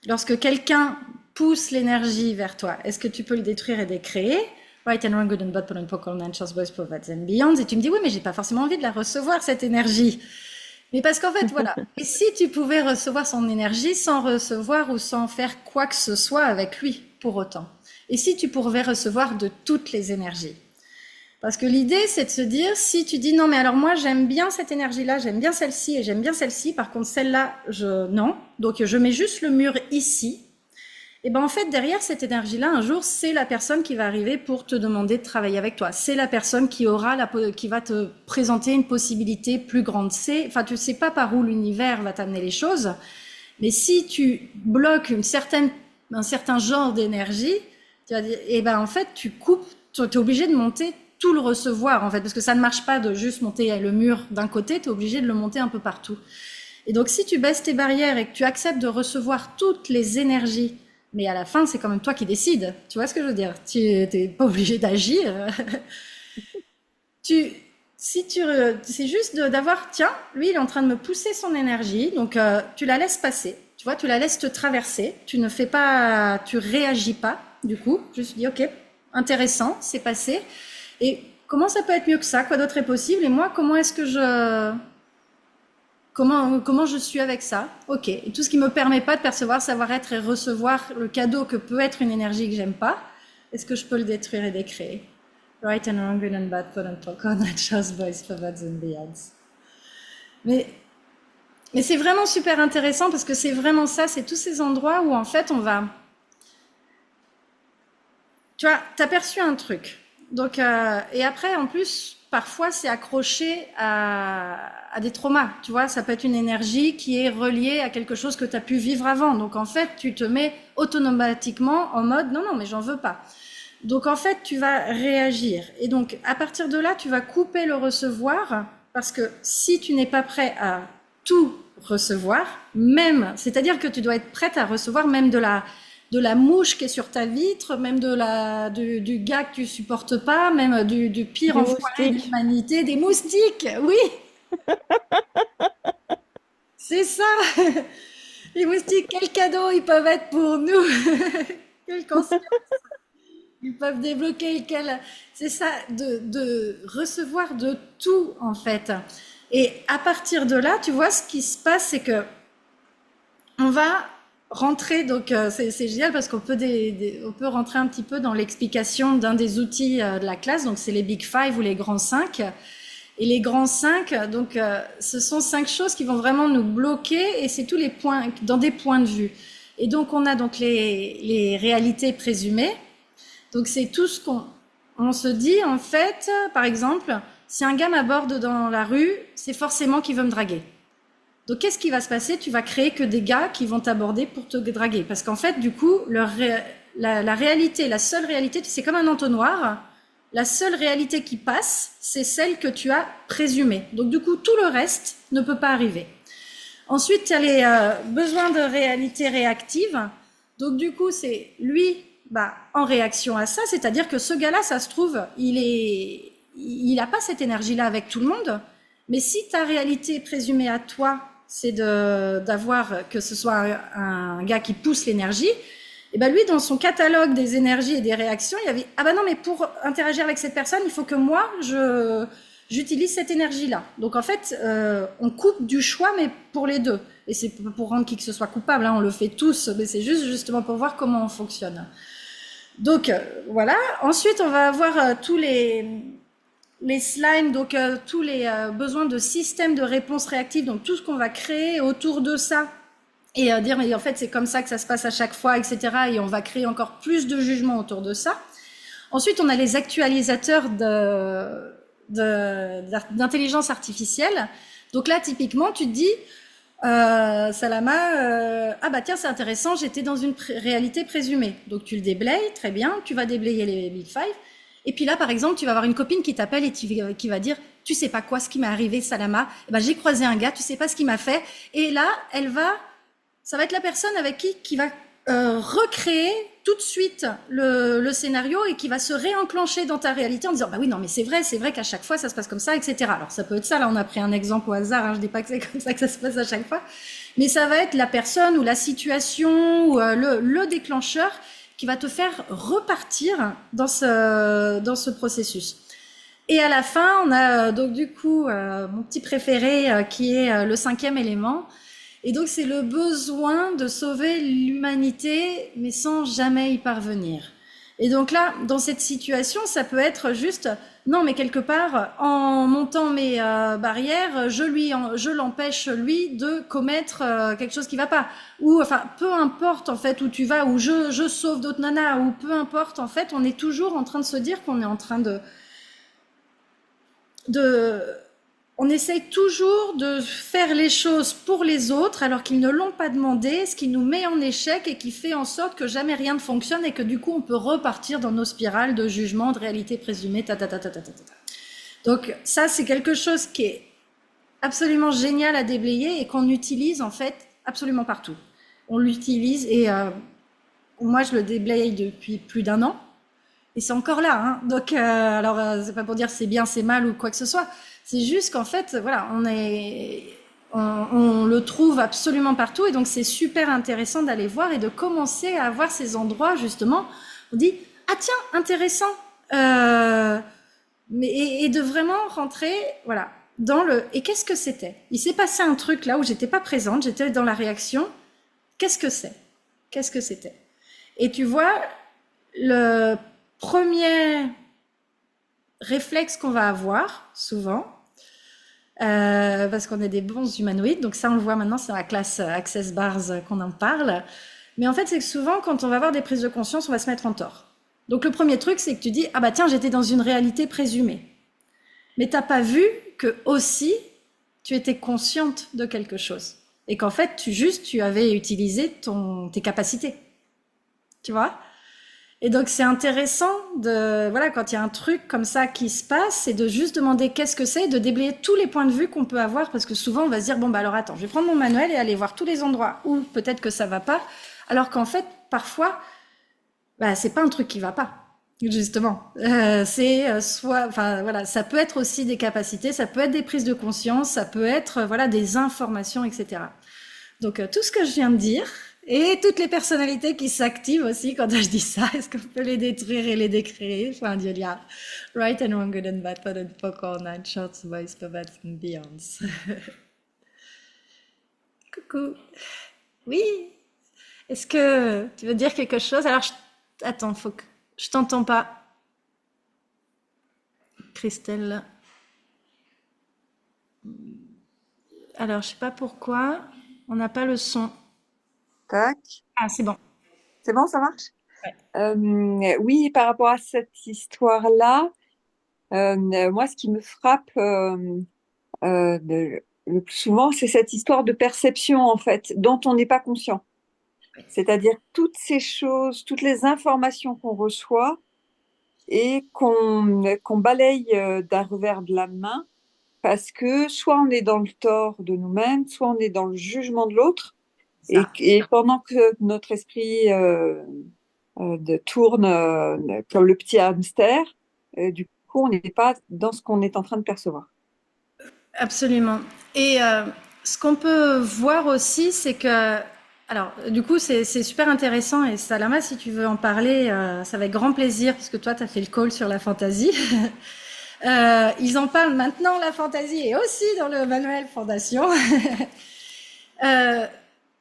lorsque quelqu'un pousse l'énergie vers toi, est-ce que tu peux le détruire et décréer? Right and wrong, good and bad, put and poker, and boys, prophets and beyond. Et tu me dis, oui, mais j'ai pas forcément envie de la recevoir, cette énergie. Mais parce qu'en fait, voilà. Et si tu pouvais recevoir son énergie sans recevoir ou sans faire quoi que ce soit avec lui, pour autant? Et si tu pouvais recevoir de toutes les énergies? Parce que l'idée, c'est de se dire, si tu dis non, mais alors moi, j'aime bien cette énergie-là, j'aime bien celle-ci et j'aime bien celle-ci, par contre, celle-là, non. Donc, je mets juste le mur ici. Et ben en fait, derrière cette énergie-là, un jour, c'est la personne qui va arriver pour te demander de travailler avec toi. C'est la personne qui aura qui va te présenter une possibilité plus grande. Enfin, tu sais pas par où l'univers va t'amener les choses, mais si tu bloques un certain genre d'énergie, tu vas dire, et ben en fait, tu coupes, tu es obligé de monter tout le recevoir en fait, parce que ça ne marche pas de juste monter le mur d'un côté, tu es obligé de le monter un peu partout. Et donc, si tu baisses tes barrières et que tu acceptes de recevoir toutes les énergies, mais à la fin, c'est quand même toi qui décides. Tu vois ce que je veux dire? Tu n'es pas obligé d'agir. tu, si tu, c'est juste d'avoir, tiens, lui, il est en train de me pousser son énergie, donc tu la laisses passer. Tu vois, tu la laisses te traverser. Tu ne fais pas, tu réagis pas. Du coup, juste dis, ok, intéressant, c'est passé. Et comment ça peut être mieux que ça? Quoi d'autre est possible? Et moi, comment est-ce que comment je suis avec ça? Ok. Et tout ce qui me permet pas de percevoir, savoir-être et recevoir le cadeau que peut être une énergie que j'aime pas, est-ce que je peux le détruire et décréer? Right and wrong, good and bad, put and talk, not just boys, perverts and beyonds. Mais, mais c'est vraiment super intéressant parce que c'est vraiment ça, c'est tous ces endroits où en fait on va. Tu vois, t'as perçu un truc. Donc, et après, en plus, parfois, c'est accroché à des traumas. Tu vois, ça peut être une énergie qui est reliée à quelque chose que tu as pu vivre avant. Donc, en fait, tu te mets automatiquement en mode non, non, mais j'en veux pas. Donc, en fait, tu vas réagir. Et donc, à partir de là, tu vas couper le recevoir parce que si tu n'es pas prêt à tout recevoir, même, c'est-à-dire que tu dois être prête à recevoir même de la mouche qui est sur ta vitre, même du gars que tu supportes pas, même du pire Des enfoiré de moustiques. l'humanité, des moustiques, oui, c'est ça. Les moustiques, quel cadeau ils peuvent être pour nous. Quelle conscience ils peuvent débloquer, c'est ça, de recevoir de tout en fait. Et à partir de là, tu vois, ce qui se passe, c'est que on va rentrer, donc c'est génial parce qu'on peut, on peut rentrer un petit peu dans l'explication d'un des outils de la classe, donc c'est les Big Five ou les grands 5. Et les grands 5, donc ce sont 5 choses qui vont vraiment nous bloquer et c'est tous les points, dans des points de vue. Et donc on a donc les réalités présumées, donc c'est tout ce on se dit en fait, par exemple, si un gars m'aborde dans la rue, c'est forcément qu'il veut me draguer. Donc, qu'est-ce qui va se passer? Tu vas créer que des gars qui vont t'aborder pour te draguer. Parce qu'en fait, du coup, la réalité, la seule réalité, c'est comme un entonnoir. La seule réalité qui passe, c'est celle que tu as présumée. Donc, du coup, tout le reste ne peut pas arriver. Ensuite, tu as les besoins de réalité réactive. Donc, du coup, c'est lui, en réaction à ça. C'est-à-dire que ce gars-là, ça se trouve, il n'a pas cette énergie-là avec tout le monde. Mais si ta réalité présumée à toi, c'est d'avoir que ce soit un gars qui pousse l'énergie, et ben lui, dans son catalogue des énergies et des réactions, il y avait ah ben non, mais pour interagir avec cette personne, il faut que moi j'utilise cette énergie-là. Donc en fait, on coupe du choix, mais pour les deux. Et c'est pour rendre qui que ce soit coupable, hein, on le fait tous, mais c'est juste justement pour voir comment on fonctionne. Donc voilà. Ensuite, on va avoir tous les slimes, donc tous les besoins de systèmes de réponse réactive, donc tout ce qu'on va créer autour de ça et dire mais en fait c'est comme ça que ça se passe à chaque fois, etc. Et on va créer encore plus de jugements autour de ça. Ensuite, on a les actualisateurs d'intelligence artificielle. Donc là, typiquement, tu te dis, Salama, ah bah tiens, c'est intéressant, j'étais dans une réalité présumée. Donc tu le déblayes, très bien, tu vas déblayer les Big Five. Et puis là, par exemple, tu vas avoir une copine qui t'appelle et qui va dire, tu sais pas quoi, ce qui m'est arrivé, Salama. Eh ben, j'ai croisé un gars, tu sais pas ce qu'il m'a fait. Et là, ça va être la personne avec qui va recréer tout de suite le scénario et qui va se réenclencher dans ta réalité en disant, bah oui, non, mais c'est vrai qu'à chaque fois, ça se passe comme ça, etc. Alors, ça peut être ça. Là, on a pris un exemple au hasard. Hein, je dis pas que c'est comme ça que ça se passe à chaque fois. Mais ça va être la personne ou la situation ou le déclencheur qui va te faire repartir dans ce processus. Et à la fin, on a donc du coup mon petit préféré qui est le 5e élément. Et donc c'est le besoin de sauver l'humanité, mais sans jamais y parvenir. Et donc là, dans cette situation, ça peut être juste, non, mais quelque part, en montant mes barrières, je l'empêche lui de commettre quelque chose qui va pas. Ou enfin, peu importe en fait où tu vas, ou je sauve d'autres nanas, ou peu importe en fait, on est toujours en train de se dire qu'on est en train de on essaye toujours de faire les choses pour les autres alors qu'ils ne l'ont pas demandé, ce qui nous met en échec et qui fait en sorte que jamais rien ne fonctionne et que du coup on peut repartir dans nos spirales de jugement, de réalité présumée, ta ta ta ta ta ta ta. Donc ça c'est quelque chose qui est absolument génial à déblayer et qu'on utilise en fait absolument partout. On l'utilise et moi je le déblaye depuis plus d'1 an. Et c'est encore là, hein. Donc, alors, c'est pas pour dire c'est bien, c'est mal ou quoi que ce soit. C'est juste qu'en fait, voilà, on le trouve absolument partout. Et donc, c'est super intéressant d'aller voir et de commencer à voir ces endroits, justement. On dit, ah tiens, intéressant. Et de vraiment rentrer, voilà, dans et qu'est-ce que c'était? Il s'est passé un truc là où j'étais pas présente, j'étais dans la réaction. Qu'est-ce que c'est? Qu'est-ce que c'était? Et tu vois, le premier réflexe qu'on va avoir, souvent, parce qu'on est des bons humanoïdes, donc ça on le voit maintenant, c'est dans la classe Access Bars qu'on en parle, mais en fait c'est que souvent quand on va avoir des prises de conscience, on va se mettre en tort. Donc le premier truc c'est que tu dis, ah bah tiens j'étais dans une réalité présumée, mais t'as pas vu que aussi tu étais consciente de quelque chose, et qu'en fait tu avais utilisé tes capacités, tu vois. Et donc c'est intéressant de voilà quand il y a un truc comme ça qui se passe, c'est de juste demander qu'est-ce que c'est, de déblayer tous les points de vue qu'on peut avoir parce que souvent on va se dire bon bah alors attends, je vais prendre mon manuel et aller voir tous les endroits où peut-être que ça va pas, alors qu'en fait parfois bah c'est pas un truc qui va pas justement. C'est soit enfin voilà, ça peut être aussi des capacités, ça peut être des prises de conscience, ça peut être voilà des informations etc. Donc tout ce que je viens de dire et toutes les personnalités qui s'activent aussi quand je dis ça, est-ce qu'on peut les détruire et les décrire? Enfin, Julia, right and wrong, good and bad, fun and fuck all night, shorts, boys, perverts and beyonds. Coucou. Oui. Est-ce que tu veux dire quelque chose? Alors, attends, faut que je t'entends pas, Christelle. Alors, je sais pas pourquoi, on n'a pas le son. Tac. Ah, c'est bon. C'est bon, ça marche? Ouais. Oui, par rapport à cette histoire-là, moi, ce qui me frappe le plus souvent, c'est cette histoire de perception, en fait, dont on n'est pas conscient. C'est-à-dire toutes ces choses, toutes les informations qu'on reçoit et qu'on balaye d'un revers de la main, parce que soit on est dans le tort de nous-mêmes, soit on est dans le jugement de l'autre. Et pendant que notre esprit tourne comme le petit hamster, du coup, on n'est pas dans ce qu'on est en train de percevoir. Absolument. Et ce qu'on peut voir aussi, c'est que, alors, du coup, c'est super intéressant. Et Salama, si tu veux en parler, ça va avec grand plaisir, puisque toi, tu as fait le call sur la fantaisie. Ils en parlent maintenant, la fantaisie, et aussi dans le manuel Fondation.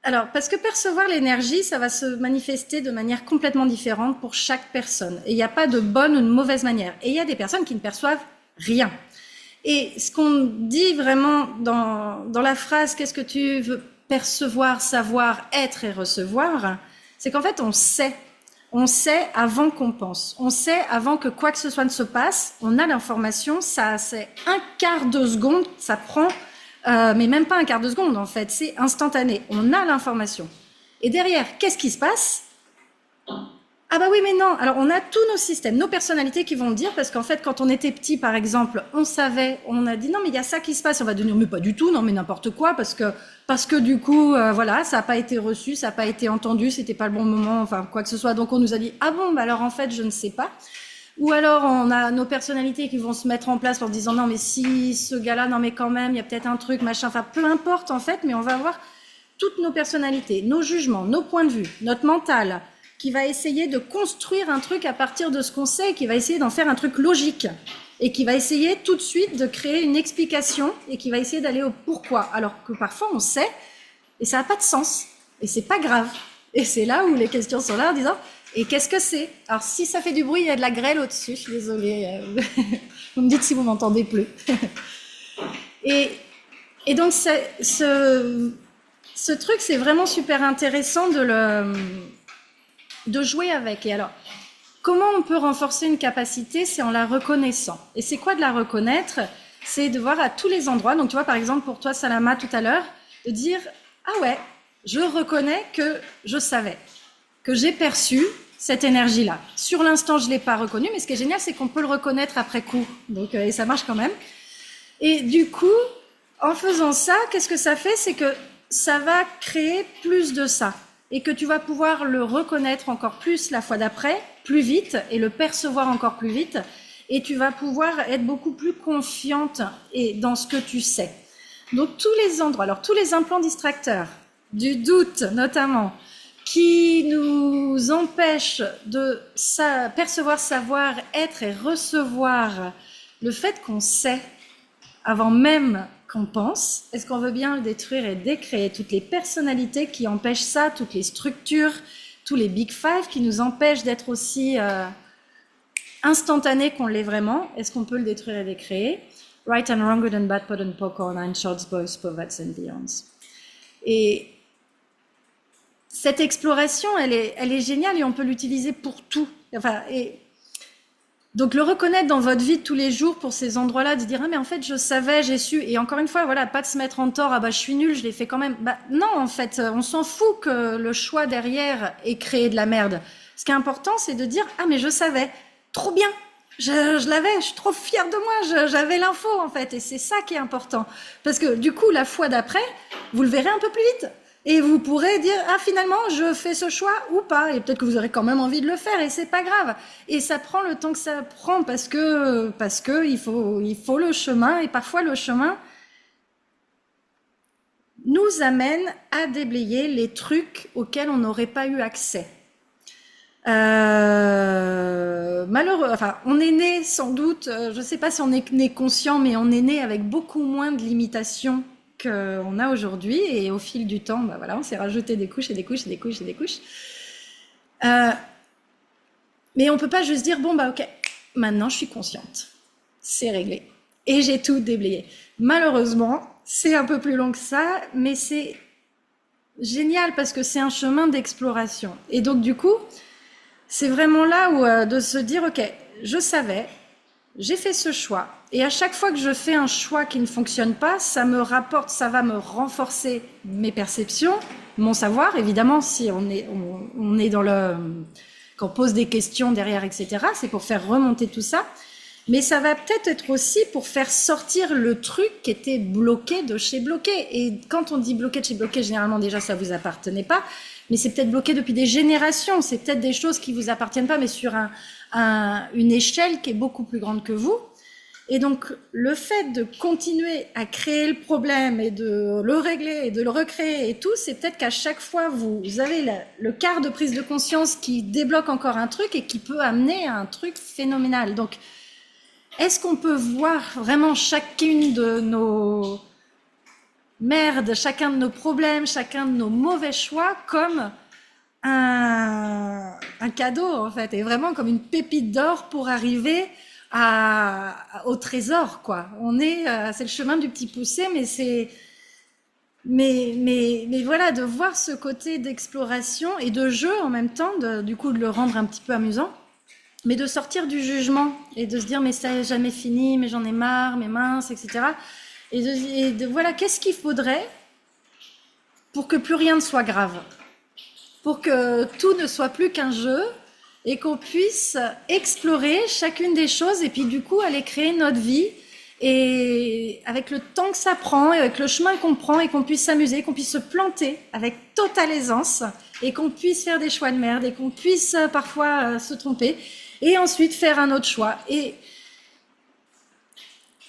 Alors, parce que percevoir l'énergie, ça va se manifester de manière complètement différente pour chaque personne. Et il n'y a pas de bonne ou de mauvaise manière. Et il y a des personnes qui ne perçoivent rien. Et ce qu'on dit vraiment dans la phrase « Qu'est-ce que tu veux percevoir, savoir, être et recevoir ?» c'est qu'en fait, on sait. On sait avant qu'on pense. On sait avant que quoi que ce soit ne se passe. On a l'information. Ça, c'est un quart de seconde. Ça prend... mais même pas un quart de seconde en fait, c'est instantané. On a l'information. Et derrière, qu'est-ce qui se passe? Ah bah oui, mais non. Alors on a tous nos systèmes, nos personnalités qui vont le dire, parce qu'en fait, quand on était petit, par exemple, on savait, on a dit non, mais il y a ça qui se passe. On va dire mais pas du tout, non, mais n'importe quoi, parce que du coup, voilà, ça n'a pas été reçu, ça n'a pas été entendu, c'était pas le bon moment, enfin quoi que ce soit. Donc on nous a dit ah bon, bah alors en fait, je ne sais pas. Ou alors on a nos personnalités qui vont se mettre en place en disant non mais si ce gars-là, non mais quand même, il y a peut-être un truc, machin, enfin peu importe en fait, mais on va avoir toutes nos personnalités, nos jugements, nos points de vue, notre mental, qui va essayer de construire un truc à partir de ce qu'on sait, qui va essayer d'en faire un truc logique, et qui va essayer tout de suite de créer une explication, et qui va essayer d'aller au pourquoi, alors que parfois on sait, et ça n'a pas de sens, et c'est pas grave. Et c'est là où les questions sont là en disant Et qu'est-ce que c'est? Alors, si ça fait du bruit, il y a de la grêle au-dessus, je suis désolée. Vous me dites si vous m'entendez plus. Et donc, ce truc, c'est vraiment super intéressant de jouer avec. Et alors, comment on peut renforcer une capacité? C'est en la reconnaissant. Et c'est quoi de la reconnaître? C'est de voir à tous les endroits. Donc, tu vois, par exemple, pour toi, Salama, tout à l'heure, de dire, ah ouais, je reconnais que je savais, que j'ai perçu cette énergie-là. Sur l'instant, je l'ai pas reconnue, mais ce qui est génial, c'est qu'on peut le reconnaître après coup. Donc, et ça marche quand même. Et du coup, en faisant ça, qu'est-ce que ça fait? C'est que ça va créer plus de ça. Et que tu vas pouvoir le reconnaître encore plus la fois d'après, plus vite, et le percevoir encore plus vite. Et tu vas pouvoir être beaucoup plus confiante et dans ce que tu sais. Donc, tous les endroits, alors tous les implants distracteurs, du doute notamment, qui nous empêchent de percevoir, savoir, être et recevoir le fait qu'on sait avant même qu'on pense. Est-ce qu'on veut bien le détruire et décréer toutes les personnalités qui empêchent ça, toutes les structures, tous les Big Five qui nous empêchent d'être aussi instantanés qu'on l'est vraiment? Est-ce qu'on peut le détruire et décréer? Right and wrong, good and bad, pot and poker, nine shorts, boys, povats and beyonds. Et cette exploration, elle est géniale et on peut l'utiliser pour tout. Enfin, donc le reconnaître dans votre vie de tous les jours pour ces endroits-là, de dire ah mais en fait je savais, j'ai su, et encore une fois voilà, pas de se mettre en tort, ah bah je suis nulle, je l'ai fait quand même. Bah non, en fait on s'en fout que le choix derrière ait créé de la merde. Ce qui est important, c'est de dire ah mais je savais, trop bien, je l'avais, je suis trop fière de moi, j'avais l'info en fait, et c'est ça qui est important, parce que du coup la fois d'après, vous le verrez un peu plus vite. Et vous pourrez dire, ah, finalement, je fais ce choix ou pas. Et peut-être que vous aurez quand même envie de le faire et c'est pas grave. Et ça prend le temps que ça prend parce que il faut le chemin. Et parfois, le chemin nous amène à déblayer les trucs auxquels on n'aurait pas eu accès. Malheureux, enfin, on est né sans doute, je sais pas si on est né conscient, mais on est né avec beaucoup moins de limitations qu'on a aujourd'hui, et au fil du temps, bah voilà, on s'est rajouté des couches et des couches et des couches et des couches. Mais on peut pas juste dire bon bah ok, maintenant je suis consciente, c'est réglé et j'ai tout déblayé. Malheureusement, c'est un peu plus long que ça, mais c'est génial parce que c'est un chemin d'exploration. Et donc du coup, c'est vraiment là où de se dire ok, je savais, j'ai fait ce choix. Et à chaque fois que je fais un choix qui ne fonctionne pas, ça me rapporte, ça va me renforcer mes perceptions, mon savoir. Évidemment, si on est dans qu'on pose des questions derrière, etc., c'est pour faire remonter tout ça. Mais ça va peut-être être aussi pour faire sortir le truc qui était bloqué de chez bloqué. Et quand on dit bloqué de chez bloqué, généralement déjà ça vous appartenait pas. Mais c'est peut-être bloqué depuis des générations. C'est peut-être des choses qui vous appartiennent pas, mais sur une échelle qui est beaucoup plus grande que vous. Et donc, le fait de continuer à créer le problème et de le régler et de le recréer et tout, c'est peut-être qu'à chaque fois, vous avez le quart de prise de conscience qui débloque encore un truc et qui peut amener à un truc phénoménal. Donc, est-ce qu'on peut voir vraiment chacune de nos merdes, chacun de nos problèmes, chacun de nos mauvais choix comme un cadeau, en fait, et vraiment comme une pépite d'or pour arriver au trésor, quoi. C'est le chemin du petit poussé, mais voilà, de voir ce côté d'exploration et de jeu en même temps, du coup de le rendre un petit peu amusant, mais de sortir du jugement et de se dire mais ça n'est jamais fini, mais j'en ai marre, mais mince, etc. Et de voilà, qu'est-ce qu'il faudrait pour que plus rien ne soit grave, pour que tout ne soit plus qu'un jeu, et qu'on puisse explorer chacune des choses et puis du coup aller créer notre vie, et avec le temps que ça prend et avec le chemin qu'on prend, et qu'on puisse s'amuser, qu'on puisse se planter avec totale aisance, et qu'on puisse faire des choix de merde, et qu'on puisse parfois se tromper et ensuite faire un autre choix,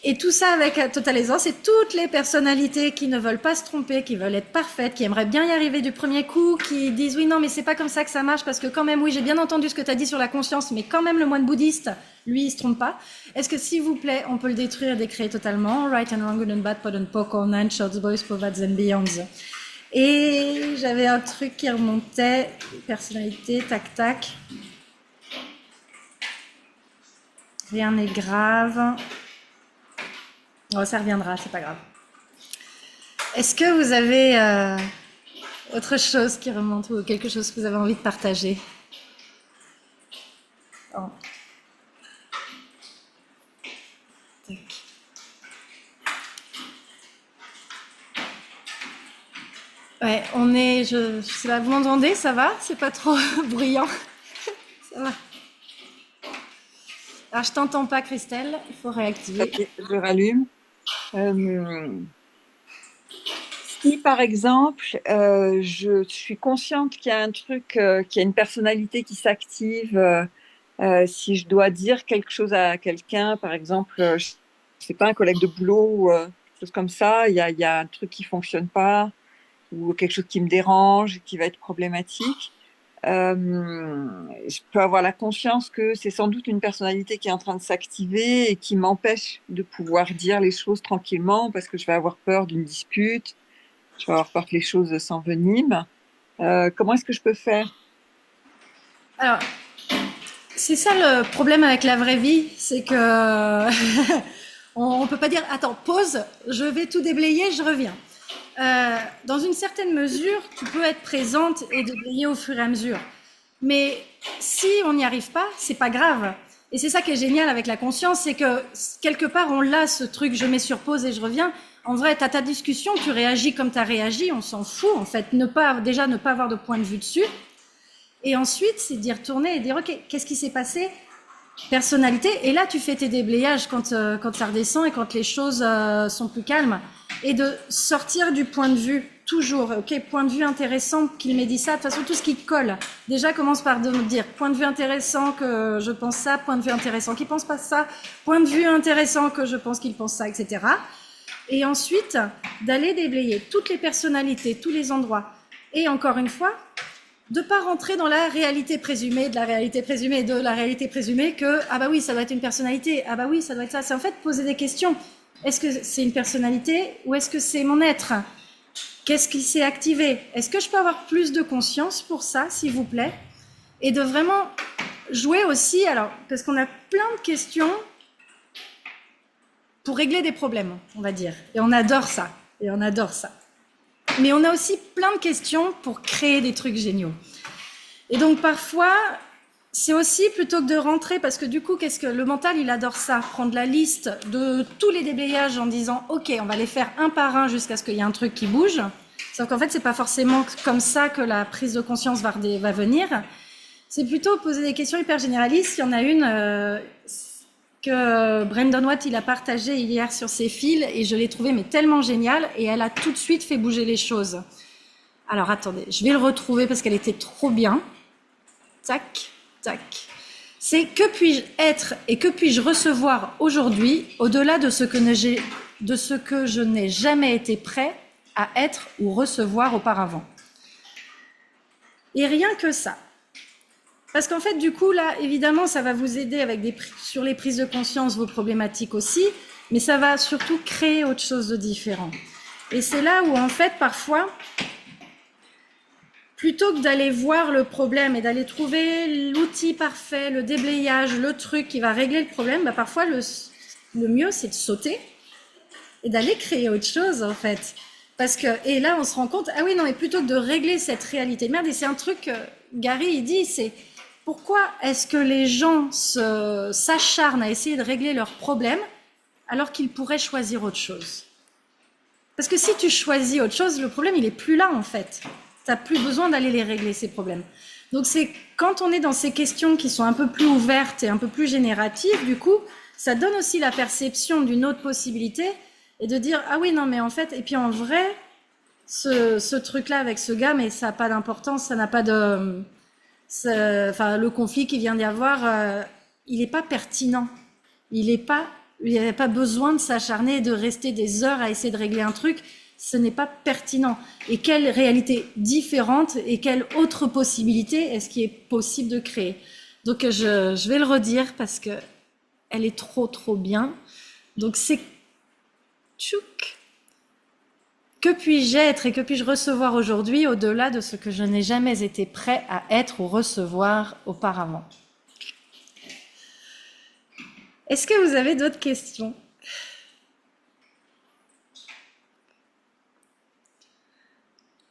et tout ça avec totale aisance, et toutes les personnalités qui ne veulent pas se tromper, qui veulent être parfaites, qui aimeraient bien y arriver du premier coup, qui disent oui, non, mais c'est pas comme ça que ça marche, parce que quand même, oui, j'ai bien entendu ce que tu as dit sur la conscience, mais quand même, le moine bouddhiste, lui, il se trompe pas. Est-ce que, s'il vous plaît, on peut le détruire et décréer totalement? Right and wrong, good and bad, pot and poker, nine shorts, boys, povats and beyonds. Et j'avais un truc qui remontait, personnalité, tac tac. Rien n'est grave. Oh, ça reviendra, c'est pas grave. Est-ce que vous avez autre chose qui remonte ou quelque chose que vous avez envie de partager? Oh. Tac. Ouais, on est, je sais pas, vous m'entendez, ça va? C'est pas trop bruyant? Ça va. Alors, je t'entends pas, Christelle, il faut réactiver. Ok, je rallume. Si par exemple, je suis consciente qu'il y a un truc, qu'il y a une personnalité qui s'active, si je dois dire quelque chose à quelqu'un, par exemple, je sais pas, un collègue de boulot ou quelque chose comme ça, il y a un truc qui fonctionne pas ou quelque chose qui me dérange, qui va être problématique. Je peux avoir la conscience que c'est sans doute une personnalité qui est en train de s'activer et qui m'empêche de pouvoir dire les choses tranquillement parce que je vais avoir peur d'une dispute, je vais avoir peur que les choses s'enveniment. Comment est-ce que je peux faire? Alors, c'est ça le problème avec la vraie vie, c'est que on peut pas dire attends, pause, je vais tout déblayer, je reviens. Dans une certaine mesure, tu peux être présente et déblayer au fur et à mesure. Mais si on n'y arrive pas, c'est pas grave. Et c'est ça qui est génial avec la conscience, c'est que quelque part on l'a ce truc, je mets sur pause et je reviens. En vrai, t'as ta discussion, tu réagis comme t'as réagi, on s'en fout en fait. Ne pas avoir de point de vue dessus. Et ensuite, c'est d'y retourner et dire ok, qu'est-ce qui s'est passé? Personnalité. Et là, tu fais tes déblayages quand ça redescend et quand les choses sont plus calmes. Et de sortir du point de vue, toujours, ok, point de vue intéressant qu'il m'ait dit ça. De toute façon, tout ce qui colle, déjà commence par me dire point de vue intéressant que je pense ça, point de vue intéressant qu'il pense pas ça, point de vue intéressant que je pense qu'il pense ça, etc. Et ensuite, d'aller déblayer toutes les personnalités, tous les endroits. Et encore une fois, de pas rentrer dans la réalité présumée, de la réalité présumée, de la réalité présumée que, ah bah oui, ça doit être une personnalité, ah bah oui, ça doit être ça. C'est en fait poser des questions. Est-ce que c'est une personnalité ou est-ce que c'est mon être? Qu'est-ce qui s'est activé? Est-ce que je peux avoir plus de conscience pour ça, s'il vous plaît? Et de vraiment jouer aussi, alors, parce qu'on a plein de questions pour régler des problèmes, on va dire. Et on adore ça. Et on adore ça. Mais on a aussi plein de questions pour créer des trucs géniaux. Et donc parfois, c'est aussi plutôt que de rentrer, parce que du coup, qu'est-ce que le mental, il adore ça, prendre la liste de tous les déblayages en disant, ok, on va les faire un par un jusqu'à ce qu'il y ait un truc qui bouge. Sauf qu'en fait, c'est pas forcément comme ça que la prise de conscience va venir. C'est plutôt poser des questions hyper généralistes. Il y en a une que Brandon Watt il a partagé hier sur ses fils et je l'ai trouvée mais tellement géniale et elle a tout de suite fait bouger les choses. Alors attendez, je vais le retrouver parce qu'elle était trop bien. Tac, tac. C'est que puis-je être et que puis-je recevoir aujourd'hui au-delà de ce que je n'ai jamais été prêt à être ou recevoir auparavant. Et rien que ça. Parce qu'en fait, du coup, là, évidemment, ça va vous aider avec sur les prises de conscience, vos problématiques aussi, mais ça va surtout créer autre chose de différent. Et c'est là où, en fait, parfois, plutôt que d'aller voir le problème et d'aller trouver l'outil parfait, le déblayage, le truc qui va régler le problème, bah, parfois, le mieux, c'est de sauter et d'aller créer autre chose, en fait. Et là, on se rend compte, ah oui, non, mais plutôt que de régler cette réalité de merde, et c'est un truc que Gary, il dit, c'est pourquoi est-ce que les gens s'acharnent à essayer de régler leurs problèmes alors qu'ils pourraient choisir autre chose? Parce que si tu choisis autre chose, le problème, il est plus là, en fait. Tu n'as plus besoin d'aller les régler, ces problèmes. Donc, c'est quand on est dans ces questions qui sont un peu plus ouvertes et un peu plus génératives, du coup, ça donne aussi la perception d'une autre possibilité et de dire, ah oui, non, mais en fait, et puis en vrai, ce truc-là avec ce gars, mais ça n'a pas d'importance, ça n'a pas de... Enfin, le conflit qu'il vient d'y avoir, il n'est pas pertinent. Il n'y a pas besoin de s'acharner et de rester des heures à essayer de régler un truc. Ce n'est pas pertinent. Et quelle réalité différente et quelle autre possibilité est-ce qu'il est possible de créer? Donc, je vais le redire parce que elle est trop, trop bien. Donc, c'est tchouk. Que puis-je être et que puis-je recevoir aujourd'hui au-delà de ce que je n'ai jamais été prêt à être ou recevoir auparavant? Est-ce que vous avez d'autres questions?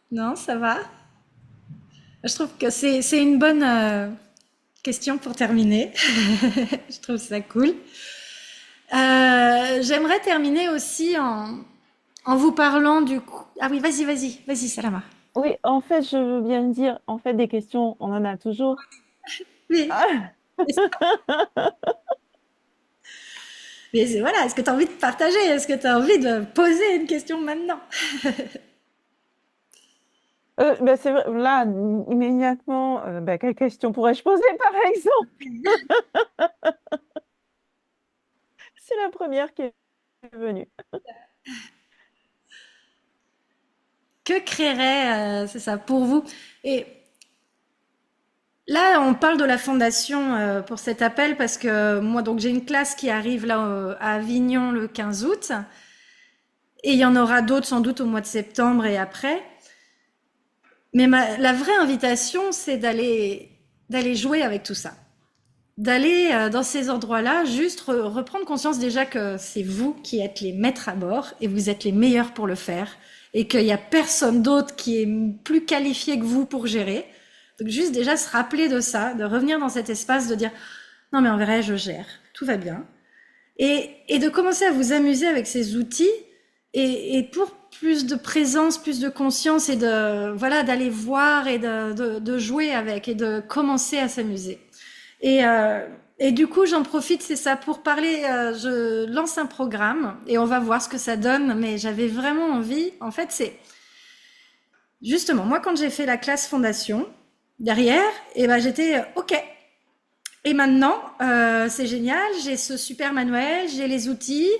Non, ça va? Je trouve que c'est une bonne question pour terminer. Je trouve ça cool. J'aimerais terminer aussi en vous parlant du coup. Ah oui, vas-y, Salama. Oui, en fait, je veux bien dire, en fait, des questions, on en a toujours. Oui. Ah, Mais voilà, est-ce que tu as envie de partager? Est-ce que tu as envie de poser une question maintenant? ben, c'est vrai, là, immédiatement, ben, quelle question pourrais-je poser, par exemple? C'est la première qui est venue. Que créerait, c'est ça, pour vous? Et là, on parle de la fondation pour cet appel parce que moi, donc j'ai une classe qui arrive là à Avignon le 15 août et il y en aura d'autres sans doute au mois de septembre et après. Mais la vraie invitation, c'est d'aller jouer avec tout ça, d'aller dans ces endroits-là, juste reprendre conscience déjà que c'est vous qui êtes les maîtres à bord et vous êtes les meilleurs pour le faire et qu'il n'y a personne d'autre qui est plus qualifié que vous pour gérer. Donc juste déjà se rappeler de ça, de revenir dans cet espace, de dire non mais en vrai je gère, tout va bien. Et de commencer à vous amuser avec ces outils et pour plus de présence, plus de conscience et de voilà d'aller voir et de jouer avec et de commencer à s'amuser. Et du coup, j'en profite, c'est ça, pour parler, je lance un programme et on va voir ce que ça donne, mais j'avais vraiment envie, en fait, c'est justement, moi, quand j'ai fait la classe fondation, derrière, et ben, j'étais OK. Et maintenant, c'est génial, j'ai ce super manuel, j'ai les outils,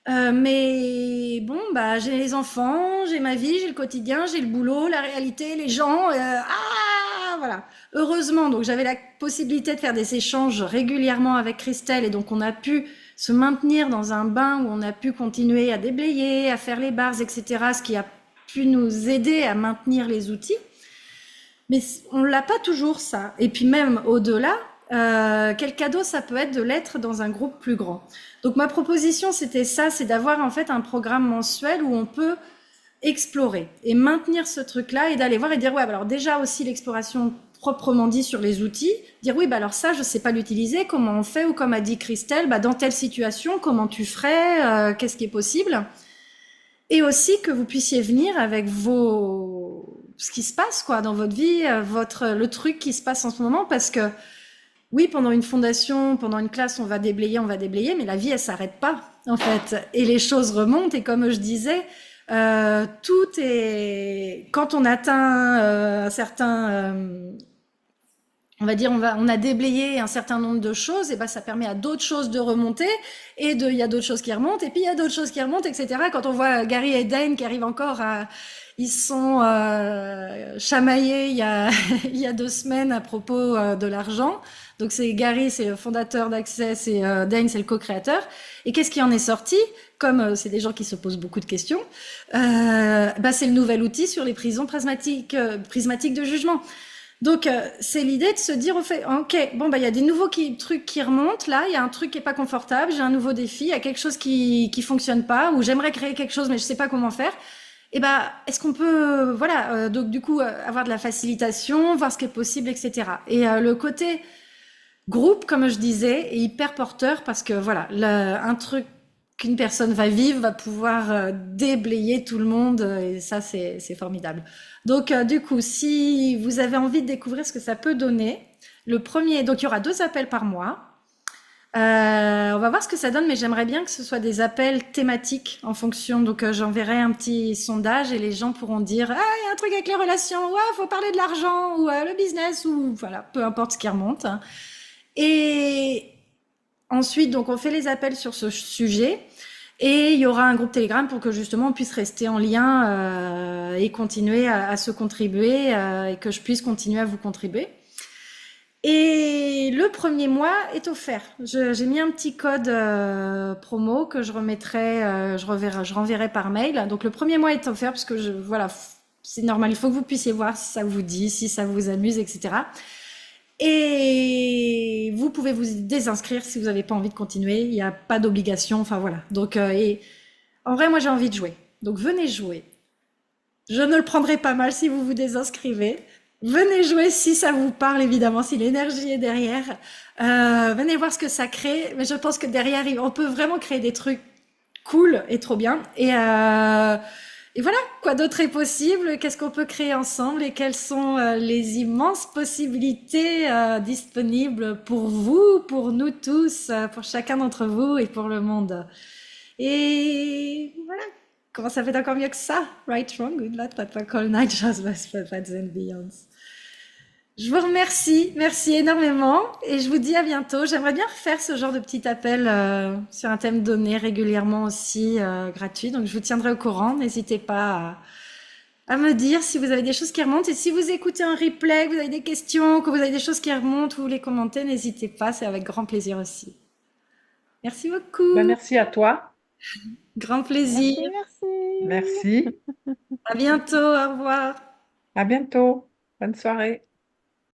mais bon, bah, j'ai les enfants, j'ai ma vie, j'ai le quotidien, j'ai le boulot, la réalité, les gens. Voilà. Heureusement, donc j'avais la possibilité de faire des échanges régulièrement avec Christelle et donc on a pu se maintenir dans un bain où on a pu continuer à déblayer, à faire les bars, etc. Ce qui a pu nous aider à maintenir les outils. Mais on l'a pas toujours ça. Et puis même au-delà, quel cadeau ça peut être de l'être dans un groupe plus grand. Donc ma proposition c'était ça, c'est d'avoir en fait un programme mensuel où on peut explorer et maintenir ce truc-là et d'aller voir et dire ouais, bah alors déjà aussi l'exploration proprement dit sur les outils, dire oui, bah alors ça je sais pas l'utiliser, comment on fait ou comme a dit Christelle, bah dans telle situation comment tu ferais, qu'est-ce qui est possible, et aussi que vous puissiez venir avec ce qui se passe quoi dans votre vie, le truc qui se passe en ce moment parce que oui, pendant une fondation, pendant une classe, on va déblayer, mais la vie, elle s'arrête pas, en fait. Et les choses remontent, et comme je disais, tout est... Quand on atteint un certain... on va dire, on a déblayé un certain nombre de choses, et ben ça permet à d'autres choses de remonter, et il y a d'autres choses qui remontent, et puis il y a d'autres choses qui remontent, etc. Quand on voit Gary et Dane qui arrivent encore à... Ils sont chamaillés il y a 2 semaines à propos de l'argent. Donc c'est Gary, c'est le fondateur d'Access et Dane, c'est le co-créateur. Et qu'est-ce qui en est sorti? Comme c'est des gens qui se posent beaucoup de questions, bah c'est le nouvel outil sur les prisons prismatiques de jugement. Donc c'est l'idée de se dire au fait, ok, bon bah il y a des nouveaux trucs qui remontent là, il y a un truc qui est pas confortable, j'ai un nouveau défi, il y a quelque chose qui fonctionne pas, ou j'aimerais créer quelque chose mais je sais pas comment faire. Et bah, est-ce qu'on peut, voilà, donc du coup avoir de la facilitation, voir ce qui est possible, etc. Et le côté groupe, comme je disais, est hyper porteur parce que voilà, un truc qu'une personne va vivre va pouvoir déblayer tout le monde et ça c'est formidable. Donc du coup, si vous avez envie de découvrir ce que ça peut donner, le premier, donc il y aura 2 appels par mois. On va voir ce que ça donne, mais j'aimerais bien que ce soit des appels thématiques en fonction. Donc, j'enverrai un petit sondage et les gens pourront dire ah, il y a un truc avec les relations, ouais, faut parler de l'argent ou le business ou voilà, peu importe ce qui remonte. Et ensuite, donc, on fait les appels sur ce sujet et il y aura un groupe Telegram pour que justement on puisse rester en lien et continuer à se contribuer et que je puisse continuer à vous contribuer. Et le premier mois est offert. J'ai mis un petit code promo que je remettrai, je renverrai par mail. Donc le premier mois est offert parce que voilà, c'est normal. Il faut que vous puissiez voir si ça vous dit, si ça vous amuse, etc. Et vous pouvez vous désinscrire si vous n'avez pas envie de continuer. Il n'y a pas d'obligation. Enfin voilà. Donc et en vrai, moi j'ai envie de jouer. Donc venez jouer. Je ne le prendrai pas mal si vous vous désinscrivez. Venez jouer si ça vous parle, évidemment, si l'énergie est derrière. Venez voir ce que ça crée. Mais je pense que derrière, on peut vraiment créer des trucs cool et trop bien. Et voilà, quoi d'autre est possible? Qu'est-ce qu'on peut créer ensemble et quelles sont les immenses possibilités disponibles pour vous, pour nous tous, pour chacun d'entre vous et pour le monde. Et voilà. Comment ça fait encore mieux que ça? Right, wrong, good, bad, papa, call night, just best, and beyonds. Je vous remercie, merci énormément et je vous dis à bientôt. J'aimerais bien refaire ce genre de petit appel sur un thème donné régulièrement aussi gratuit. Donc je vous tiendrai au courant. N'hésitez pas à me dire si vous avez des choses qui remontent. Et si vous écoutez un replay, que vous avez des questions, que vous avez des choses qui remontent, vous les commentez, n'hésitez pas. C'est avec grand plaisir aussi. Merci Ben, beaucoup. merci à toi. Grand plaisir. Merci. Merci. À bientôt. Au revoir. À bientôt. Bonne soirée.